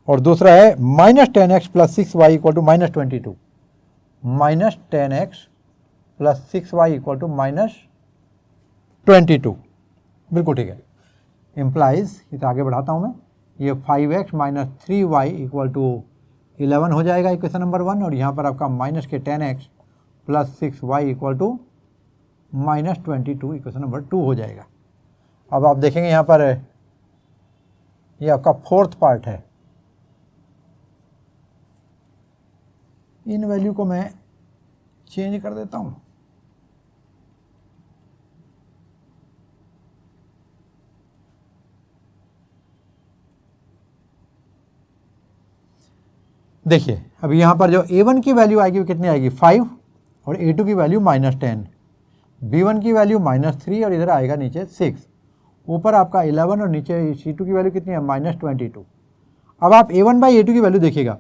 और दूसरा है -10x plus 6y equal to -22, -10x plus 6y equal to -22। बिल्कुल ठीक है, इम्प्लाइज, इसे आगे बढ़ाता हूँ मैं, ये 5x minus 3y equal to 11 हो जाएगा इक्वेशन नंबर 1, और यहाँ पर आपका माइनस के 10x plus 6y equal to -22 equation number 2 हो जाएगा। अब आप देखेंगे यहाँ पर ये आपका फोर्थ पार्ट है, इन वैल्यू को मैं चेंज कर देता हूँ। देखिए अभी यहाँ पर जो A1 की वैल्यू आएगी वो कितनी आएगी 5 और A2 की वैल्यू -10, B1 की वैल्यू -3 और इधर आएगा नीचे 6, ऊपर आपका 11 और नीचे C2 की वैल्यू कितनी है -22। अब आप A1 बाई A2 की वैल्यू देखिएगा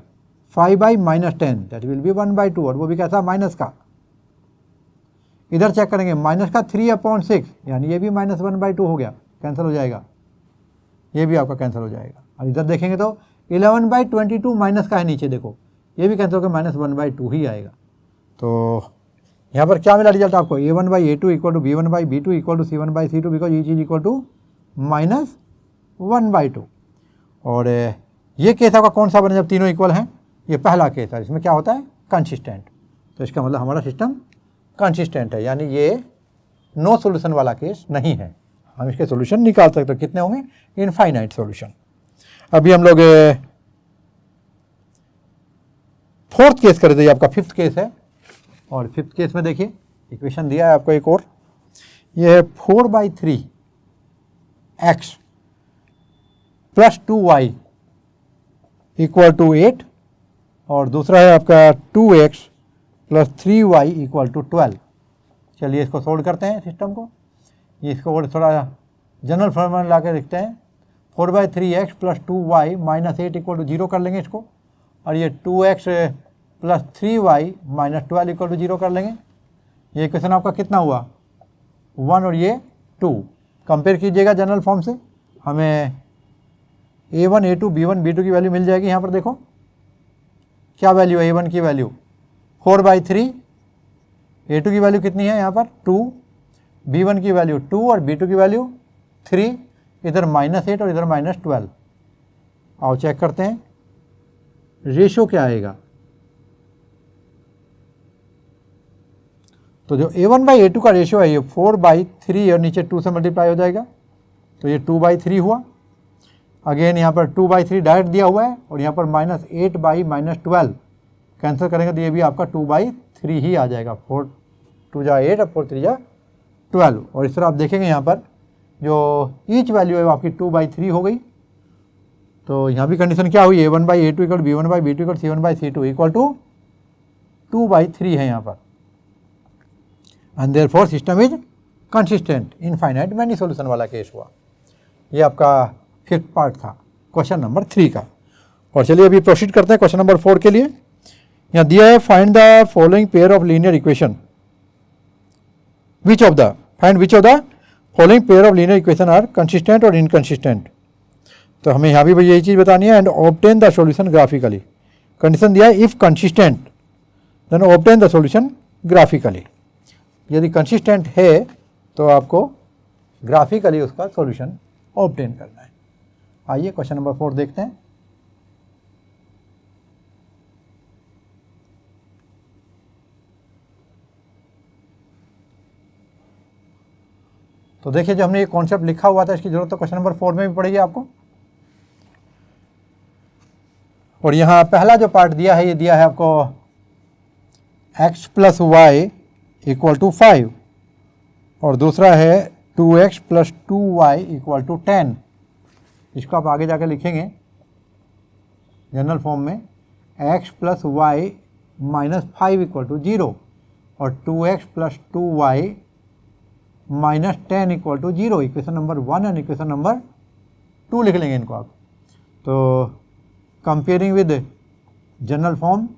5 बाई -10 दैट विल बी 1/2 और वो भी कैसा माइनस का। इधर चेक करेंगे माइनस का 3/6 यानी ये भी -1/2 हो गया, कैंसिल हो जाएगा, ये भी आपका कैंसिल हो जाएगा। और इधर देखेंगे तो 11/22 माइनस का है नीचे, देखो ये भी कैंसिल होकर -1/2 ही आएगा। तो यहाँ पर क्या मिला रिजल्ट आपको A1 by A2 equal to B1 by B2 equal to C1 by C2 because each is equal to -1/2। और ये केस आपका कौन सा बने जब तीनों इक्वल हैं, ये पहला केस है, इसमें क्या होता है कंसिस्टेंट। तो इसका मतलब हमारा सिस्टम कंसिस्टेंट है, यानी ये नो सोल्यूशन वाला केस नहीं है, हम इसके सोल्यूशन निकाल सकते हैं। कितने होंगे इनफाइनाइट सोल्यूशन। अभी हम लोग फोर्थ केस कर दीजिए, आपका फिफ्थ केस है। और फिफ्थ केस में देखिए इक्वेशन दिया है आपको एक और, ये है 4/3 x plus 2y equal to 8 और दूसरा है आपका 2x plus 3y equal to 12। चलिए इसको सोल्व करते हैं सिस्टम को, ये इसको थोड़ा जनरल फॉर्म में ला के लिखते हैं। 4/3x plus 2y minus 8 equal to 0 कर लेंगे इसको, और ये 2x plus 3y minus 12 equal to 0 कर लेंगे। ये इक्वेशन आपका कितना हुआ 1 और ये 2। कंपेयर कीजिएगा जनरल फॉर्म से, हमें A1 A2 B1 B2 की वैल्यू मिल जाएगी। यहाँ पर देखो क्या वैल्यू है, A1 की वैल्यू 4/3, A2 की वैल्यू कितनी है यहाँ पर 2, B1 की वैल्यू 2 और B2 की वैल्यू 3, इधर -8 और इधर -12। आओ चेक करते हैं रेशो क्या आएगा। तो जो A1 बाई A2 का रेशियो है ये 4/3 और नीचे 2 से मल्टीप्लाई हो जाएगा, तो ये 2/3 हुआ। अगेन यहाँ पर 2/3 डायरेक्ट दिया हुआ है और यहाँ पर -8 बाई -12 कैंसिल करेंगे तो ये भी आपका 2/3 ही आ जाएगा। 4 2 जा 8 और 4 3 जा 12। और इस तरह आप देखेंगे यहाँ पर जो ईच वैल्यू है वो आपकी 2/3 हो गई। तो यहाँ भी कंडीशन क्या हुई A1 by A2 equal B1 by B2 equal C1 by C2 equal to 2/3 है यहाँ पर। And therefore system is consistent, infinite many solution वाला केस हुआ। ये आपका फिफ्थ पार्ट था क्वेश्चन नंबर 3 का। और चलिए अभी प्रोसीड करते हैं क्वेश्चन नंबर 4 के लिए। यहाँ दिया है find the following pair of linear equation, find which of the following pair of linear equation are consistent और इनकंसिस्टेंट। तो हमें यहाँ भी यही चीज़ बतानी है। And obtain the solution graphically, condition दिया है if consistent then obtain the solution graphically. यदि कंसिस्टेंट है तो आपको ग्राफिकली उसका सॉल्यूशन ऑब्टेन करना है। आइए क्वेश्चन नंबर 4 देखते हैं। तो देखिए जो हमने ये कॉन्सेप्ट लिखा हुआ था इसकी जरूरत तो क्वेश्चन नंबर 4 में भी पड़ेगी आपको। और यहाँ पहला जो पार्ट दिया है ये दिया है आपको x plus y equal to 5 और दूसरा है 2x plus 2y equal to 10। इसको आप आगे जाकर लिखेंगे जनरल फॉर्म में x plus y minus 5 equal to 0 और 2x plus 2y minus 10 equal to 0। Equation number 1 and equation number 2 लिख लेंगे इनको आप। तो comparing with general form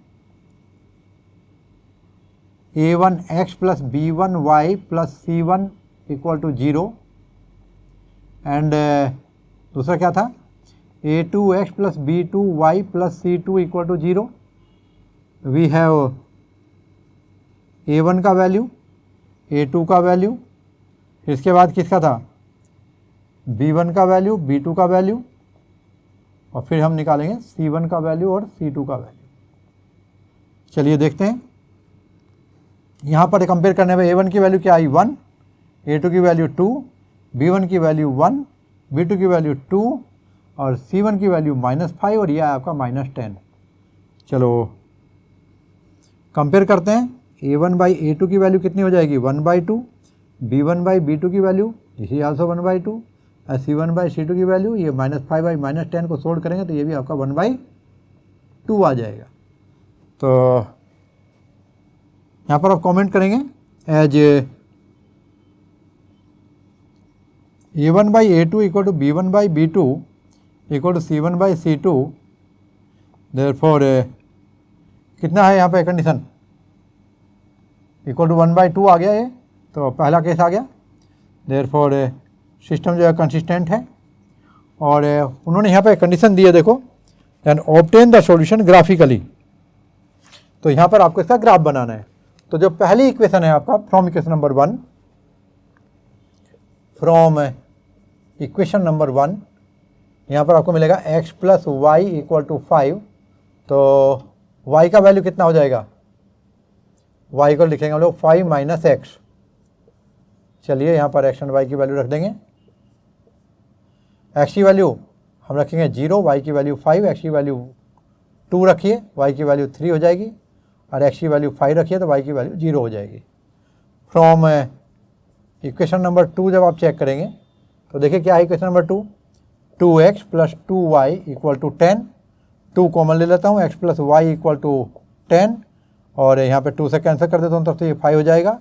a1x plus b1y plus c1 equal to 0 and दूसरा क्या था a2x plus b2y plus c2 equal to 0। We have a1 का value, a2 का वैल्यू, इसके बाद किसका था b1 का वैल्यू, b2 का वैल्यू और फिर हम निकालेंगे c1 का वैल्यू और c2 का वैल्यू। चलिए देखते हैं यहाँ पर कंपेयर करने में a1 की वैल्यू क्या आई 1, a2 की वैल्यू 2, b1 की वैल्यू 1, b2 की वैल्यू 2 और c1 की वैल्यू -5 और यह है आपका -10। चलो कंपेयर करते हैं, a1/a2 की वैल्यू कितनी हो जाएगी 1/2, b1/b2 की वैल्यू दिस इज आल्सो 1/2, और c1/c2 की वैल्यू ये -5/-10 को सोल्व करेंगे तो ये भी आपका 1/2 आ जाएगा। तो यहाँ पर आप कमेंट करेंगे as a1/a2 equal to b1/b2 equal to c1/c2, therefore कितना है यहाँ पे कंडीशन इक्वल टू 1/2 आ गया ये, तो पहला केस आ गया। देयरफॉर सिस्टम जो है कंसिस्टेंट है। और उन्होंने यहाँ पे कंडीशन दी है, देखो, then obtain the solution graphically. तो यहाँ पर आपको इसका ग्राफ बनाना है। तो जो पहली इक्वेशन है आपका from equation number 1, from equation number 1 यहाँ पर आपको मिलेगा x + y = 5। तो y का वैल्यू कितना हो जाएगा, y को लिखेंगे हम लोग 5 - x। चलिए यहाँ पर x एंड y की वैल्यू रख देंगे। x की वैल्यू हम रखेंगे 0, y की वैल्यू 5, x की वैल्यू 2 रखिए, y की वैल्यू 3 हो जाएगी, और x की वैल्यू 5 रखिए तो y की वैल्यू 0 हो जाएगी। फ्रॉम इक्वेशन नंबर 2 जब आप चेक करेंगे तो देखिए क्या है equation number 2, 2x + 2y = 10। 2 common ले लेता हूँ, x + y = 10, और यहाँ पे 2 से कैंसिल कर देता हूँ तब तो ये 5 हो जाएगा।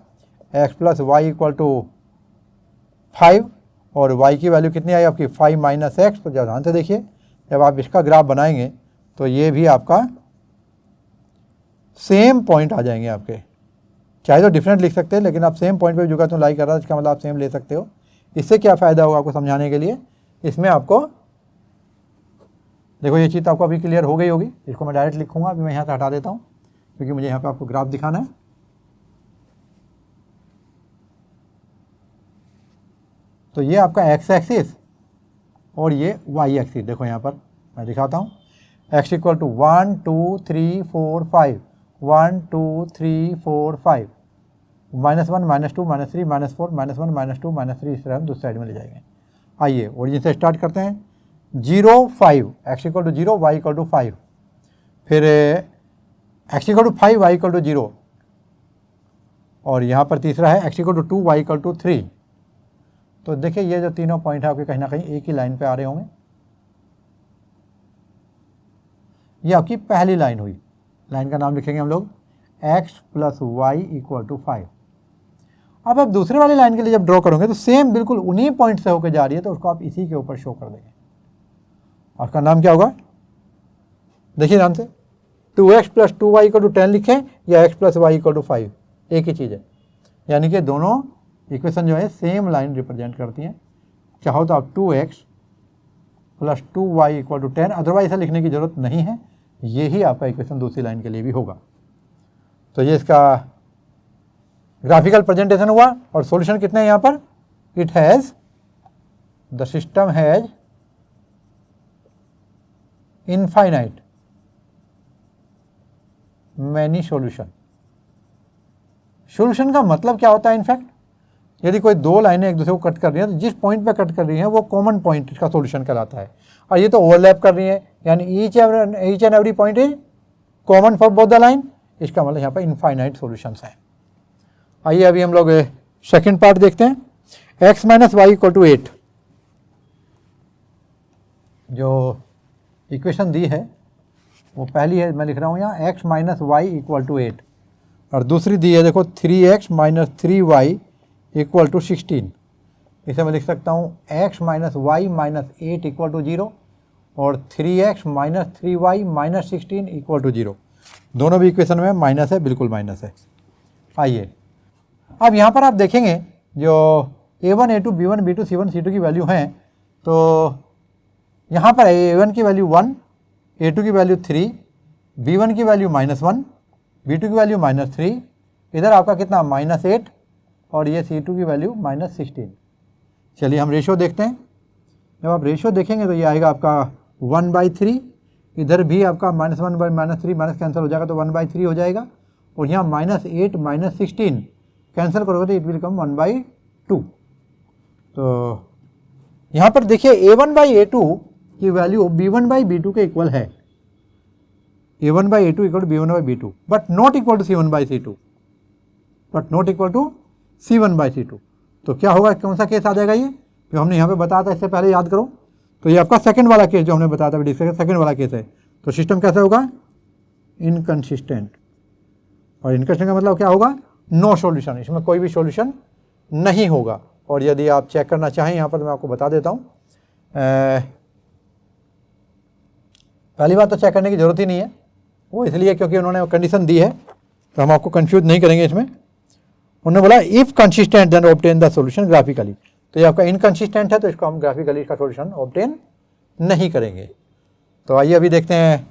x + y = 5, और y की वैल्यू कितनी आई आपकी 5 - x। तो जब ध्यान से देखिए, जब आप इसका ग्राफ बनाएंगे तो ये भी आपका सेम पॉइंट आ जाएंगे आपके। चाहे तो डिफरेंट लिख सकते हैं, लेकिन आप सेम पॉइंट पे जो तो लाई कर रहा है इसका मतलब आप सेम ले सकते हो। इससे क्या फ़ायदा होगा आपको समझाने के लिए, इसमें आपको देखो ये चीज़ तो आपको अभी क्लियर हो गई होगी। इसको मैं डायरेक्ट लिखूंगा, अभी मैं यहाँ से हटा देता हूँ क्योंकि मुझे यहाँ पे आपको ग्राफ दिखाना है। तो ये आपका x एक्सिस और ये y एक्सिस, देखो यहाँ पर मैं दिखाता हूँ। x = 1 2 3 4 5, 1 2 3 4 5, -1 -2 -3 -4 -1 -2 -3, इस तरह हम दूसरी साइड में ले जाएंगे। आइए ओरिजिन से स्टार्ट करते हैं। 0 5, x = 0, y = 5, फिर x = 5, y = 0, और यहाँ पर तीसरा है x = 2, y = 3। तो देखिए ये जो तीनों पॉइंट है आपके कहीं ना कहीं एक ही लाइन पे आ रहे होंगे। ये आपकी पहली लाइन हुई, लाइन का नाम लिखेंगे हम लोग x + y = 5। अब आप दूसरे वाली लाइन के लिए जब ड्रॉ करोगे तो सेम बिल्कुल उन्हीं पॉइंट से होकर जा रही है, तो उसको आप इसी के ऊपर शो कर देंगे। और उसका नाम क्या होगा, देखिए ध्यान से, 2x + 2y = 10 लिखें या x + y = 5, एक ही चीज़ है। यानी कि दोनों इक्वेशन जो है सेम लाइन रिप्रेजेंट करती हैं। चाहो तो आप 2x + 2y = 10, अदरवाइज ऐसा लिखने की ज़रूरत नहीं है, ये ही आपका इक्वेशन दूसरी लाइन के लिए भी होगा। तो ये इसका ग्राफिकल प्रेजेंटेशन हुआ। और सॉल्यूशन कितने हैं यहाँ पर, it has, the system has infinite many solution. Solution का मतलब क्या होता है, इनफैक्ट यदि कोई दो लाइनें एक दूसरे को कट कर रही हैं तो जिस पॉइंट पे कट कर रही हैं वो कॉमन पॉइंट इसका सॉल्यूशन कहलाता है। और ये तो ओवरलैप कर रही है, यानी each and every point is common for both the line. इसका मतलब यहाँ पर इनफाइनाइट सॉल्यूशंस हैं। आइए अभी हम लोग सेकंड पार्ट देखते हैं। x - y = 8 जो इक्वेशन दी है वो पहली है, मैं लिख रहा हूँ यहाँ x - y = 8, और दूसरी दी है देखो 3x - 3y = 16। इसे मैं लिख सकता हूँ x - y - 8 = 0 और 3x - 3y - 16 = 0। दोनों भी इक्वेशन में माइनस है, बिल्कुल माइनस है। आइए अब यहाँ पर आप देखेंगे जो a1 a2 b1 b2 c1 c2 की वैल्यू हैं, तो यहाँ पर a1 की वैल्यू 1, a2 की वैल्यू 3, b1 की वैल्यू -1, b2 की वैल्यू -3, इधर आपका कितना -8, और ये c2 की वैल्यू -16। चलिए हम रेशो देखते हैं। जब आप रेशो देखेंगे तो ये आएगा आपका 1/3, इधर भी आपका -1/-3 माइनस कैंसिल हो जाएगा तो 1/3 हो जाएगा, और यहाँ -8 -16 कैंसिल करोगे तो इट विल कम 1/2। तो यहाँ पर देखिए a1/a2 की वैल्यू b1/b2 के इक्वल है। a1/a2 equal to b1/b2 but not equal to c1/c2, but not equal to c1/c2। तो क्या होगा, कौन सा केस आ जाएगा ये जो हमने यहाँ पे बताया था, इससे पहले याद करो। तो ये आपका सेकंड वाला केस जो हमने बताया था, सेकंड वाला केस है। तो सिस्टम कैसा होगा, इनकंसिस्टेंट। और इनकंसिस्टेंट का मतलब क्या होगा, नो सॉल्यूशन, इसमें कोई भी सॉल्यूशन नहीं होगा। और यदि आप चेक करना चाहें, यहाँ पर मैं आपको बता देता हूँ, पहली बात तो चेक करने की जरूरत ही नहीं है, वो इसलिए क्योंकि उन्होंने कंडीशन दी है, तो हम आपको कंफ्यूज नहीं करेंगे इसमें। उन्होंने बोला if consistent then obtain the solution graphically. तो ये आपका इनकंसिस्टेंट है, तो इसको हम ग्राफिकली इसका सॉल्यूशन ऑब्टेन नहीं करेंगे। तो आइए अभी देखते हैं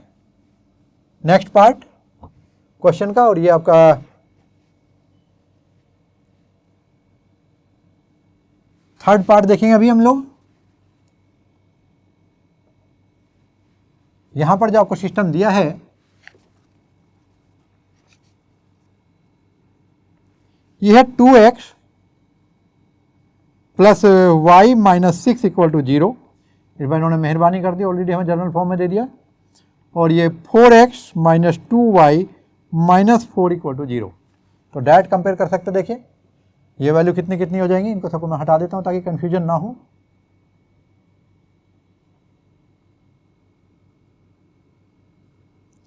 नेक्स्ट पार्ट क्वेश्चन का, और ये आपका थर्ड पार्ट देखेंगे अभी हम लोग। यहां पर जो आपको सिस्टम दिया है, ये है 2x plus y minus 6 equal to 0। इस बार इन्होंने मेहरबानी कर दी, ऑलरेडी हमें जनरल फॉर्म में दे दिया। और ये 4x minus 2y minus 4 equal to 0। तो डायरेक्ट कंपेयर कर सकते, देखिए ये वैल्यू कितनी कितनी हो जाएंगी, इनको सबको मैं हटा देता हूं ताकि कंफ्यूजन ना हो।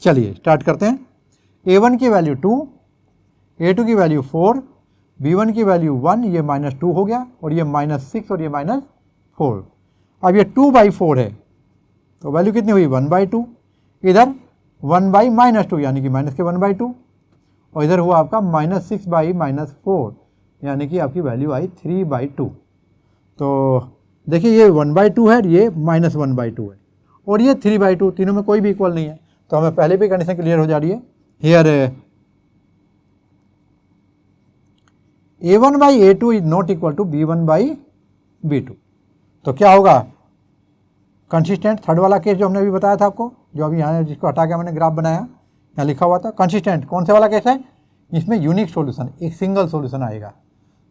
चलिए स्टार्ट करते हैं। a1 की वैल्यू 2, a2 की वैल्यू 4, b1 की वैल्यू 1, ये माइनस 2 हो गया, और ये माइनस 6 और ये माइनस 4। अब ये 2/4 है, तो वैल्यू कितनी हुई 1/2। इधर 1/-2 यानी कि माइनस के 1/2, और इधर हुआ आपका माइनस 6/-4 यानी कि आपकी वैल्यू आई 3/2। तो देखिए ये 1/2 है, ये माइनस 1/2 है, और ये 3/2, तीनों में कोई भी इक्वल नहीं है। तो हमें पहले भी कंडीशन क्लियर हो जा रही है। Here a1/a2 is not equal to b1/b2। तो क्या होगा, कंसिस्टेंट, थर्ड वाला केस जो हमने अभी बताया था आपको, जो अभी यहाँ जिसको हटा के मैंने ग्राफ बनाया, यहाँ लिखा हुआ था कंसिस्टेंट। कौन से वाला केस है, इसमें यूनिक सॉल्यूशन, एक सिंगल सॉल्यूशन आएगा।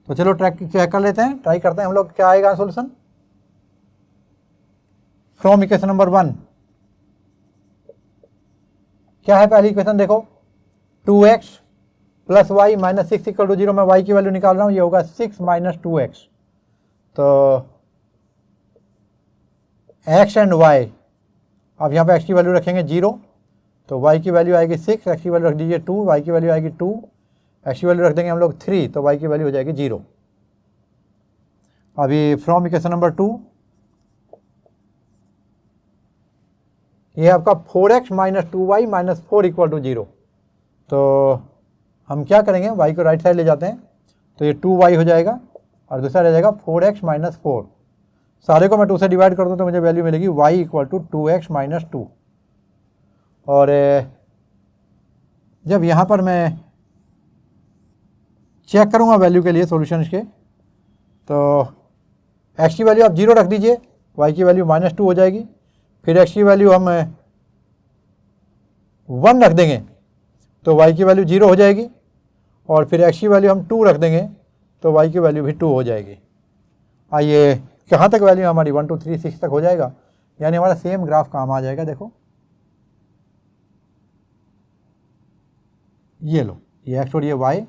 तो चलो चेक कर लेते हैं, ट्राई करते हैं हम लोग क्या आएगा सॉल्यूशन फ्रॉम इक्वेशन नंबर 1। क्या है पहली इक्वेशन, देखो 2x plus y minus 6 equal to 0। मैं y की वैल्यू निकाल रहा हूँ, ये होगा 6 माइनस 2x। तो x एंड y, अब यहाँ पे x की वैल्यू रखेंगे 0, तो y की वैल्यू आएगी 6, x की वैल्यू रख दीजिए 2, y की वैल्यू आएगी 2, x की वैल्यू रख देंगे हम लोग 3, तो y की वैल्यू हो जाएगी 0। अभी फ्रॉम इक्वेशन नंबर 2, ये आपका 4x minus 2y minus 4 equal to 0। तो हम क्या करेंगे, y को राइट साइड ले जाते हैं, तो ये 2y हो जाएगा, और दूसरा रह जाएगा 4x माइनस 4। सारे को मैं 2 से डिवाइड कर दूँ तो मुझे वैल्यू मिलेगी y equal to 2x minus 2। और जब यहाँ पर मैं चेक करूँगा वैल्यू के लिए सॉल्यूशन के, तो x की वैल्यू आप 0 रख दीजिए, y की वैल्यू माइनस 2 हो जाएगी। फिर x की वैल्यू हम 1 रख देंगे, तो y की वैल्यू 0 हो जाएगी, और फिर x की वैल्यू हम 2 रख देंगे, तो y की वैल्यू भी 2 हो जाएगी। आइए कहाँ तक वैल्यू हमारी 1 2 3 6 तक हो जाएगा, यानी हमारा सेम ग्राफ काम आ जाएगा। देखो ये लो, ये x और ये y,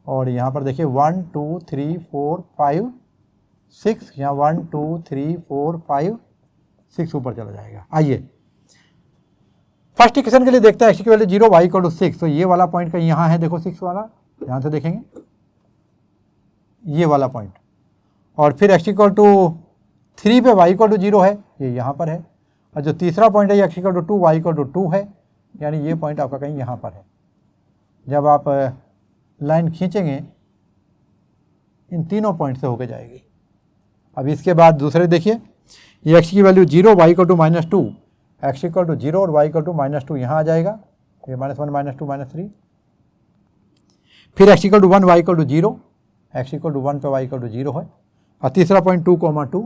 और यहाँ पर देखिए 1 2 3 4 5 6, यहाँ 1 2 3 4 5 6 ऊपर चला जाएगा। आइए फर्स्ट इक्वेशन के लिए देखते हैं, x की वैल्यू 0, y इक्वल टू 6। तो ये वाला पॉइंट कहीं यहाँ है, देखो 6 वाला, ध्यान से देखेंगे ये वाला पॉइंट, और फिर x इक्वल टू 3 पे y इक्वल टू 0 है, ये यहाँ पर है। और जो तीसरा पॉइंट है, x equal to 2 y equal to 2 है, यानी ये पॉइंट आपका कहीं यहाँ पर है। जब आप लाइन खींचेंगे, इन तीनों पॉइंट से होके जाएगी। अब इसके बाद दूसरे देखिए, ये x की value 0, y equal to minus 2, x equal to 0 और y इक्वल टू माइनस 2 यहाँ आ जाएगा, ये -1 -2 -3। फिर x equal to 1, y equal to 0, x equal to 1 पे y इक्वल टू 0 है। और तीसरा पॉइंट 2,2,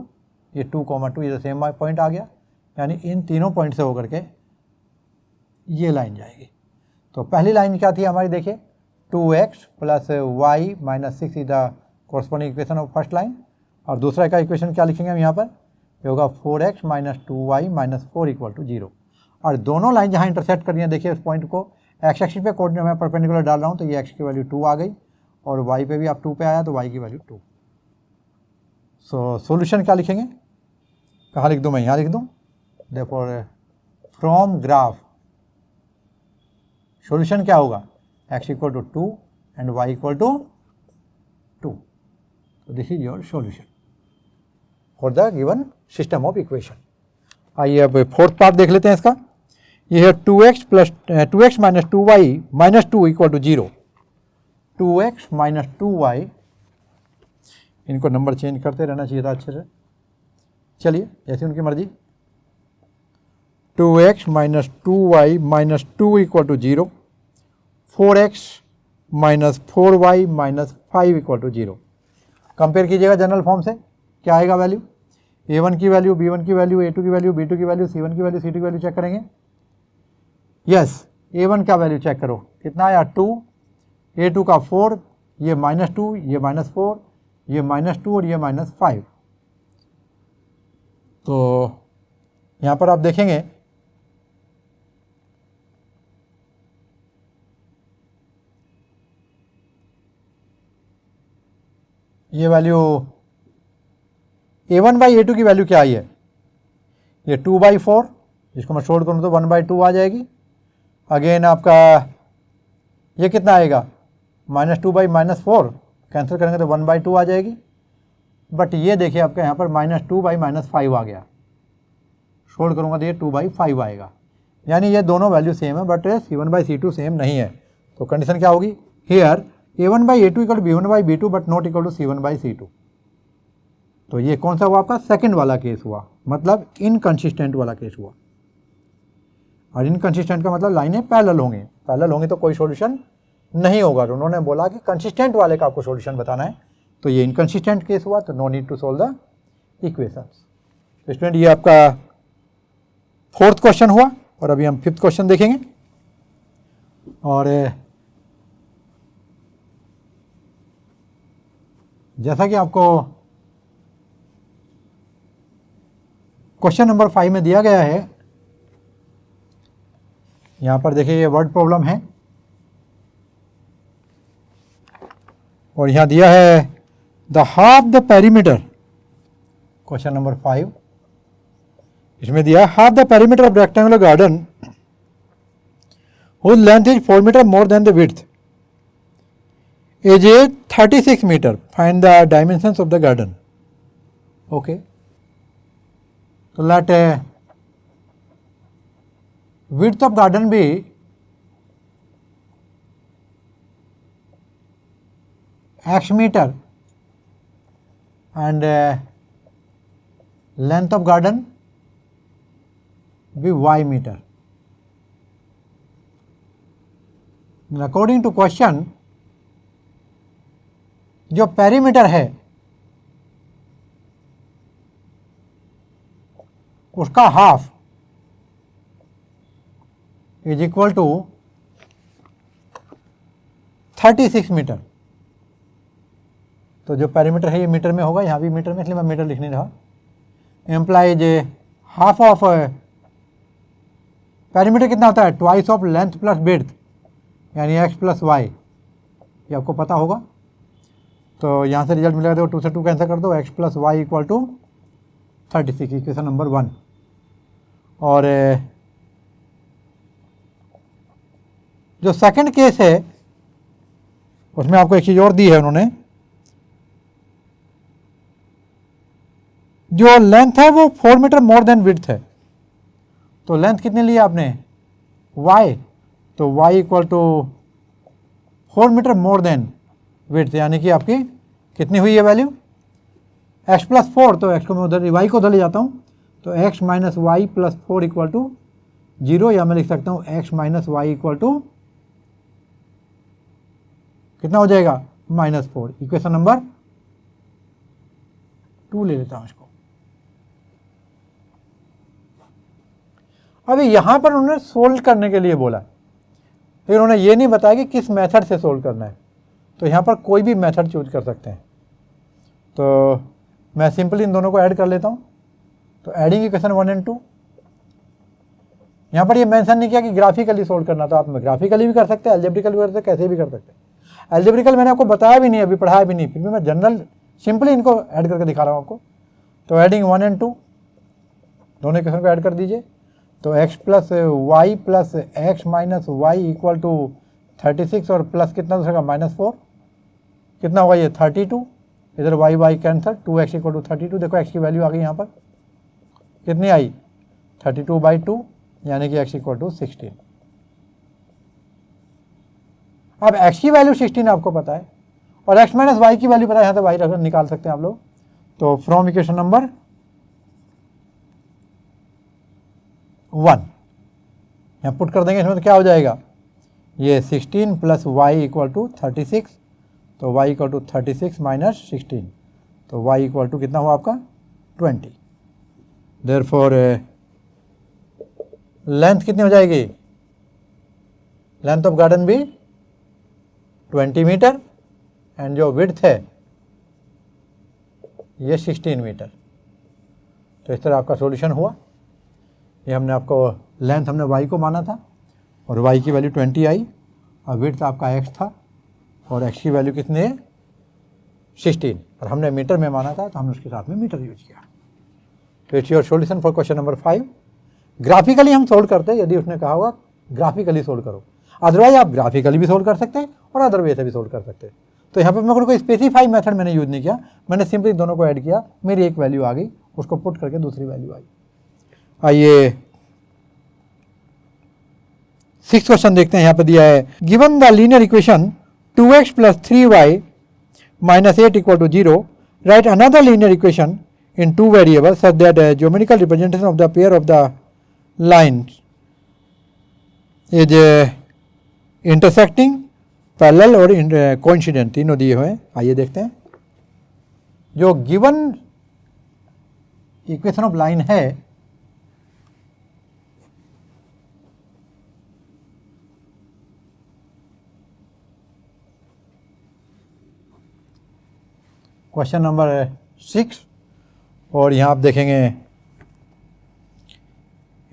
ये 2,2 ये सेम पॉइंट आ गया, यानी इन तीनों पॉइंट से होकर के ये लाइन जाएगी। तो पहली लाइन क्या थी हमारी, देखिए 2x plus y minus 6 is the corresponding equation of first line. और दूसरा का इक्वेशन क्या लिखेंगे हम यहाँ पर, ये होगा 4x minus 2y minus 4 equal to 0। और दोनों लाइन जहाँ इंटरसेक्ट कर रही हैं, देखिए उस पॉइंट को एक्स एक्सिस पे कोऑर्डिनेट मैं परपेंडिकुलर डाल रहा हूँ, तो ये एक्स की वैल्यू 2 आ गई और वाई पे भी आप 2 पे आया तो वाई की वैल्यू 2। सो सॉल्यूशन क्या लिखेंगे, कहाँ लिख दूँ मैं, यहाँ लिख दूँ। देयरफॉर फ्रॉम ग्राफ सॉल्यूशन क्या होगा, x equal to 2 and y equal to 2। तो this is your solution for the given system of equation. आइए अब फोर्थ पार्ट देख लेते हैं इसका। ये है 2x minus 2y minus 2 equal to 0। 2x minus 2y, इनको नंबर चेंज करते रहना चाहिए था अच्छे से। चलिए जैसे उनकी मर्जी। 2x minus 2y minus 2 equal to 0। 4x minus 4y minus 5 equal to 0। Compare कीजिएगा जनरल फॉर्म से, क्या आएगा वैल्यू, a1 की वैल्यू, b1 की वैल्यू, a2 की वैल्यू, b2 की वैल्यू, c1 की वैल्यू, c2 की वैल्यू चेक करेंगे। यस, a1 का वैल्यू चेक करो कितना आया 2, a2 का 4, ये -2, ये -4, ये -2 और ये -5। तो यहाँ पर आप देखेंगे ये वैल्यू a1 बाई a2 की वैल्यू क्या आई है, ये 2/4, जिसको मैं सोल्व करूँ तो 1/2 आ जाएगी। अगेन आपका ये कितना आएगा, -2 बाई -4, कैंसिल करेंगे तो 1/2 आ जाएगी। बट ये देखिए आपका यहाँ पर -2 बाई -5 आ गया, सोल्व करूँगा तो ये 2/5 आएगा। यानी ये दोनों वैल्यू सेम है, but c1 by c2 same नहीं है। तो कंडीशन क्या होगी, here a1 by a2 equal to b1 by b2 but not equal to c1 by c2। तो ये कौन सा हुआ आपका, सेकंड वाला केस हुआ, मतलब इनकंसिस्टेंट वाला केस हुआ। और इनकंसिस्टेंट का मतलब लाइनें पैरेलल होंगी, पैरेलल होंगी तो कोई सॉल्यूशन नहीं होगा। तो उन्होंने बोला कि कंसिस्टेंट वाले का आपको सॉल्यूशन बताना है, तो ये इनकंसिस्टेंट केस हुआ, तो no need to solve the equations. तो स्टूडेंट ये आपका फोर्थ क्वेश्चन हुआ और अभी हम फिफ्थ क्वेश्चन देखेंगे। और जैसा कि आपको क्वेश्चन नंबर 5 में दिया गया है, यहाँ पर देखिए ये वर्ड प्रॉब्लम है और यहाँ दिया है the half the perimeter, question number 5, इसमें दिया half the perimeter of rectangular garden whose length is 4 metre more than the width is 36 metre, find the dimensions of the garden. Okay, तो let width of garden be x meter and length of garden be y meter. According to question, जो perimeter है उसका half is equal to 36 metre. तो जो perimeter है ये metre में होगा, यहाँ भी मीटर में, इसलिए मैं मीटर लिख नहीं रहा। एम्प्लाइज हाफ ऑफ पेरीमीटर कितना होता है, twice of length plus width, यानी x प्लस वाई, ये आपको पता होगा। तो यहाँ से रिजल्ट मिलेगा, देखो 2 से 2 कैंसिल कर दो, x plus y equal to 36, equation number 1। और जो सेकंड केस है उसमें आपको एक चीज़ और दी है उन्होंने, जो लेंथ है वो 4 मीटर मोर देन विड्थ है। तो लेंथ कितनी ली आपने, y, तो y equal to 4 metre more than width, यानी कि आपकी कितनी हुई है वैल्यू, x प्लस 4, तो x को मैं उधर y को उधर ले जाता हूँ, तो x minus y plus 4 equal to 0, या मैं लिख सकता हूँ x minus y equal to कितना हो जाएगा, -4। इक्वेशन नंबर 2 ले लेता हूँ इसको। अभी यहाँ पर उन्होंने सोल्व करने के लिए बोला, फिर उन्होंने ये नहीं बताया कि किस मेथड से सोल्व करना है। तो यहाँ पर कोई भी मेथड चूज कर सकते हैं। तो मैं सिंपली इन दोनों को ऐड कर लेता हूँ। तो एडिंग इक्वेशन 1 एंड 2, यहाँ पर ये मेंशन नहीं किया कि ग्राफिकली सोल्व करना, तो आप ग्राफिकली भी कर सकते हैं, एल्जेब्रिकल भी कर सकते हैं, कैसे भी कर सकते हैं। एल्जेब्रिकल मैंने आपको बताया भी नहीं, अभी पढ़ाया भी नहीं, फिर भी मैं जनरल सिंपली इनको ऐड करके दिखा रहा हूँ आपको। तो एडिंग 1 और 2 दोनों इक्वेशन को ऐड कर दीजिए। तो x plus y plus x minus y equal to 36 और प्लस कितना दूसरे का -4, कितना होगा ये 32। इधर y y cancel, 2x equal to 32। देखो x की वैल्यू आ गई यहाँ पर, कितनी आई 32/2, यानी कि x इक्वल टू 16। अब x की वैल्यू 16 आपको पता है और x माइनस वाई की वैल्यू पता है, यहाँ से y निकाल सकते हैं आप लोग। तो फ्रॉम इक्वेशन नंबर 1 यहाँ पुट कर देंगे, इसमें तो क्या हो जाएगा, ये 16 प्लस वाई इक्वल टू 36, तो y इक्वल टू 36 माइनस 16, तो y इक्वल टू कितना हुआ आपका 20। देयरफॉर लेंथ कितनी हो जाएगी, लेंथ ऑफ गार्डन भी 20 मीटर एंड जो विड्थ है ये 16 मीटर। तो इस तरह आपका सॉल्यूशन हुआ। ये हमने आपको लेंथ हमने y को माना था और y की वैल्यू 20 आई और विड्थ आपका x था और x की वैल्यू कितनी है 16 और हमने मीटर में माना था, तो हमने उसके साथ में मीटर यूज किया। तो it's your solution for question number 5। Graphically हम सोल्व करते हैं, यदि उसने कहा होगा ग्राफिकली सोल्व करो, अदरवाइज आप ग्राफिकली भी सोल्व कर सकते हैं और अदर वे से भी सोल्व कर सकते हैं। तो यहाँ पर मेरे को कोई स्पेसिफाई मेथड मैंने यूज नहीं किया, मैंने सिंपली दोनों को ऐड किया, मेरी एक वैल्यू आ गई, उसको पुट करके दूसरी वैल्यू आई। आइए 6 क्वेश्चन देखते हैं। यहाँ पे दिया है given the linear equation 2x plus 3y minus 8 equal to 0, right another linear equation in two variables such that geometrical representation of the pair of the lines is intersecting, parallel और coincident, तीनों दिए हुए हैं। आइए देखते हैं। जो given equation of line है क्वेश्चन नंबर 6 और यहाँ आप देखेंगे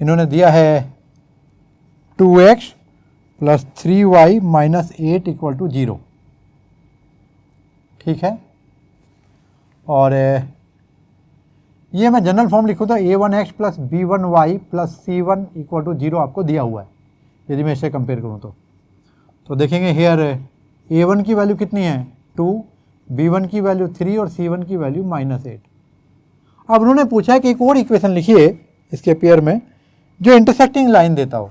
इन्होंने दिया है 2x plus 3y minus 8 equal to 0, ठीक है। और ये मैं जनरल फॉर्म लिखूँ तो a1x plus b1y plus c1 equal to 0 आपको दिया हुआ है। यदि मैं इससे कंपेयर करूँ तो देखेंगे हेयर a1 की वैल्यू कितनी है 2, b1 की वैल्यू 3 और c1 की वैल्यू -8। अब उन्होंने पूछा है कि एक और इक्वेशन लिखिए इसके पेयर में जो इंटरसेक्टिंग लाइन देता हो।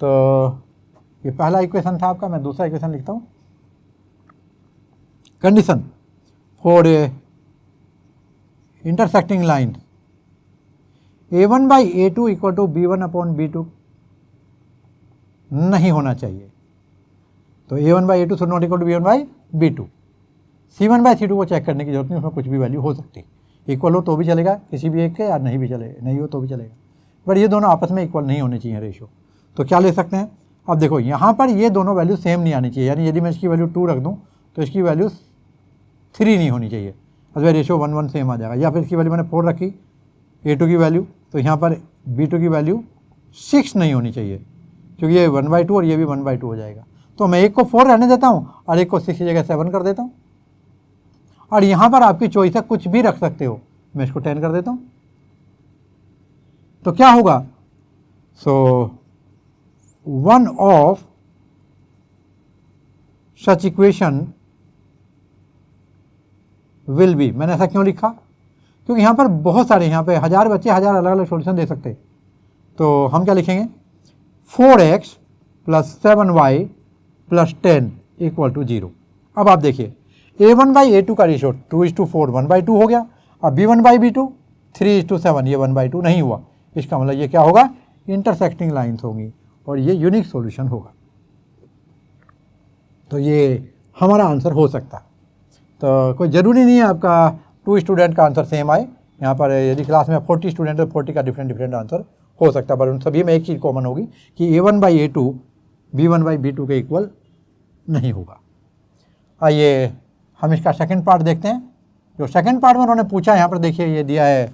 तो ये पहला इक्वेशन था आपका, मैं दूसरा इक्वेशन लिखता हूँ। Condition for intersecting line a1 by a2 equal to b1 upon b2 नहीं होना चाहिए। तो a1 by a2 should not equal to b1 by b2। c1 by c2 को चेक करने की जरूरत नहीं, उसमें कुछ भी वैल्यू हो सकती है, इक्वल हो तो भी चलेगा किसी भी एक के, या नहीं भी चलेगा, नहीं हो तो भी चलेगा, बट ये दोनों आपस में इक्वल नहीं होने चाहिए रेशो। तो क्या ले सकते हैं, अब देखो यहाँ पर ये दोनों वैल्यू सेम नहीं आनी चाहिए, यानी यदि मैं इसकी वैल्यू 2 रख दूँ तो इसकी वैल्यू 3 नहीं होनी चाहिए, अदरवाइज रेशो 1:1 सेम आ जाएगा। या फिर इसकी वैल्यू मैंने 4 रखी a2 की वैल्यू, तो यहाँ पर b2 की वैल्यू 6 नहीं होनी चाहिए, क्योंकि ये 1/2 और ये भी 1/2 हो जाएगा। तो मैं एक को 4 रहने देता हूँ और एक को 6 की जगह 7 कर देता हूँ। और यहाँ पर आपकी चॉइस है, कुछ भी रख सकते हो, मैं इसको 10 कर देता हूँ। तो क्या होगा, सो one of such equation will B, मैंने ऐसा क्यों लिखा, क्योंकि यहाँ पर बहुत सारे, यहाँ पे 1000 बच्चे 1000 अलग अलग सॉल्यूशन दे सकते। तो हम क्या लिखेंगे 4x plus 7y plus 10 equal to 0। अब आप देखिए a1 बाई a2 का रेशो 2:4 1/2 हो गया। अब b1 बाई b2 3:7, ये 1/2 नहीं हुआ, इसका मतलब ये क्या होगा, इंटरसेक्टिंग लाइन्स होंगी और ये यूनिक सॉल्यूशन होगा। तो ये हमारा आंसर हो सकता है। तो कोई ज़रूरी नहीं है आपका 2 स्टूडेंट का आंसर सेम आए। यहाँ पर यदि क्लास में 40 स्टूडेंट है, 40 का डिफरेंट आंसर हो सकता है, पर उन सभी में एक चीज़ कॉमन होगी कि a1 by a2 b1 by b2 के इक्वल नहीं होगा। आइए हम इसका सेकंड पार्ट देखते हैं। जो सेकंड पार्ट में उन्होंने पूछा, यहाँ पर देखिए ये दिया है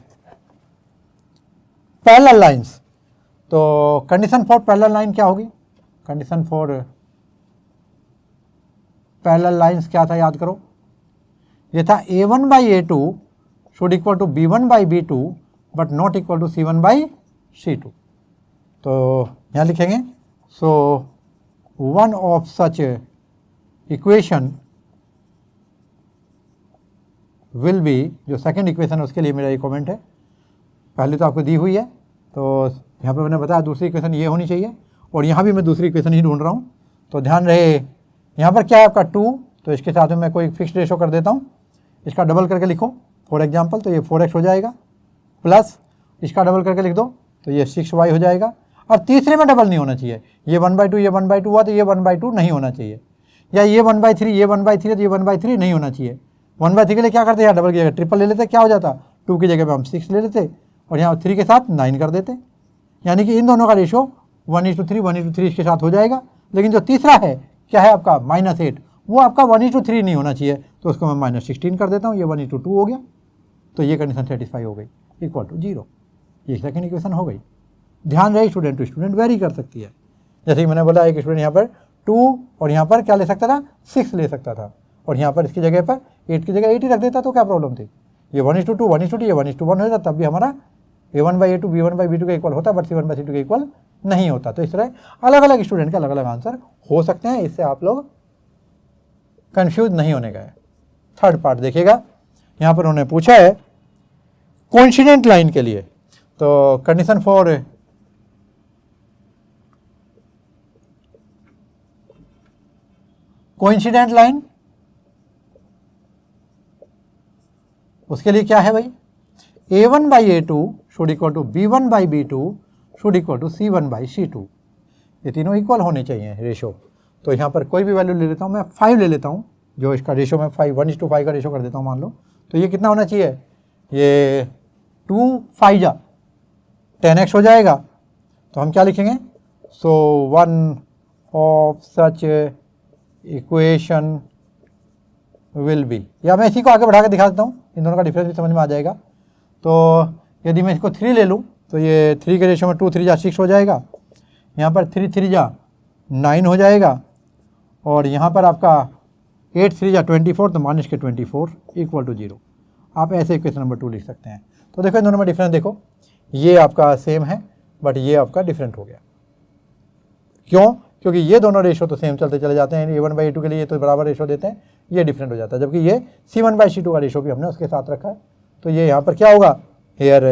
पैरेलल लाइंस। तो कंडीशन फॉर पैरेलल लाइन क्या होगी? कंडीशन फॉर पैरेलल लाइंस क्या था, याद करो, ये था A1 by A2 should equal to B1 by B2 but not equal to C1 by C2। तो यहाँ लिखेंगे, so one of such equation will be, जो सेकंड इक्वेशन है उसके लिए मेरा ये कमेंट है, पहले तो आपको दी हुई है, तो यहाँ पे मैंने बताया दूसरी इक्वेशन ये होनी चाहिए, और यहाँ भी मैं दूसरी इक्वेशन ही ढूंढ रहा हूँ। तो ध्यान रहे, यहाँ पर क्या है आपका 2, तो इसके साथ में मैं कोई फिक्स्ड रेशो कर देता हूँ, इसका डबल करके लिखो फॉर एग्जांपल, तो ये 4x हो जाएगा, प्लस इसका डबल करके लिख दो तो ये 6y हो जाएगा। और तीसरे में डबल नहीं होना चाहिए, ये 1/2 ये 1/2 हुआ तो ये 1/2 नहीं होना चाहिए, या ये 1/3 ये 1/3 तो ये 1/3 नहीं होना चाहिए। 1/3 के लिए क्या करते हैं, डबल की जगह ट्रिपल ले लेते, क्या हो जाता, 2 की जगह पे हम 6 ले लेते और यहाँ 3 के साथ 9 कर देते, यानी कि इन दोनों का रेशो 1:3 1:3 इसके साथ हो जाएगा। लेकिन जो तीसरा है क्या है आपका -8, वो आपका 1:3 नहीं होना चाहिए, तो उसको मैं -16 कर देता हूँ, ये 1:2 हो गया, तो ये कंडीशन सेटिस्फाई हो गई, इक्वल टू 0। ये सेकंड इक्वेशन हो गई। ध्यान रहे स्टूडेंट टू स्टूडेंट वेरी कर सकती है, जैसे कि मैंने बोला एक स्टूडेंट यहाँ पर 2 और यहाँ पर क्या ले सकता था, 6 ले सकता था, और यहाँ पर इसकी जगह पर 8 की जगह 8 ही रख देता, तो क्या प्रॉब्लम थी, ये 1:2 1:2 ये 1:1 हो जाता, तब भी हमारा A1 by A2 B1 by B2 के इक्वल होता, बट C1 बाई C2 के इक्वल नहीं होता। तो इस तरह अलग अलग स्टूडेंट के अलग अलग आंसर हो सकते हैं, इससे आप लोग कंफ्यूज नहीं होने गए। थर्ड पार्ट देखिएगा, यहाँ पर उन्होंने पूछा है कोइंसिडेंट लाइन के लिए, तो कंडीशन फॉर कोइंसिडेंट लाइन, उसके लिए क्या है भाई, A1 by A2 should equal to B1 by B2 should equal to C1 by C2, ये तीनों इक्वल होने चाहिए रेशो। तो यहाँ पर कोई भी वैल्यू ले लेता हूँ, मैं 5 ले लेता हूँ, जो इसका रेशो मैं 1:5 का रेशो कर देता हूँ मान लो, तो ये कितना होना चाहिए, ये 2 5 जा 10x हो जाएगा। तो हम क्या लिखेंगे, so one of such equation will B, या मैं इसी को आगे बढ़ा के दिखा देता हूँ, इन दोनों का डिफरेंस भी समझ में आ जाएगा। तो यदि मैं इसको 3 ले लूँ तो ये 3 के रेशो में 2 3 जा 6 हो जाएगा, यहाँ पर 3 3 जा 9 हो जाएगा, और यहाँ पर आपका 8 3 जा 24, तो माइनस के 24 इक्वल टू 0। आप ऐसे इक्वेशन नंबर 2 लिख सकते हैं। तो देखो इन दोनों में डिफरेंस देखो, ये आपका सेम है बट ये आपका डिफरेंट हो गया, क्यों, क्योंकि ये दोनों रेशो तो सेम चलते चले जाते हैं, A1 बाई A2 के लिए तो बराबर रेशो देते हैं, ये डिफरेंट हो जाता है, जबकि ये C1 बाई C2 का रेशो भी हमने उसके साथ रखा है। तो ये यहाँ पर क्या होगा, hair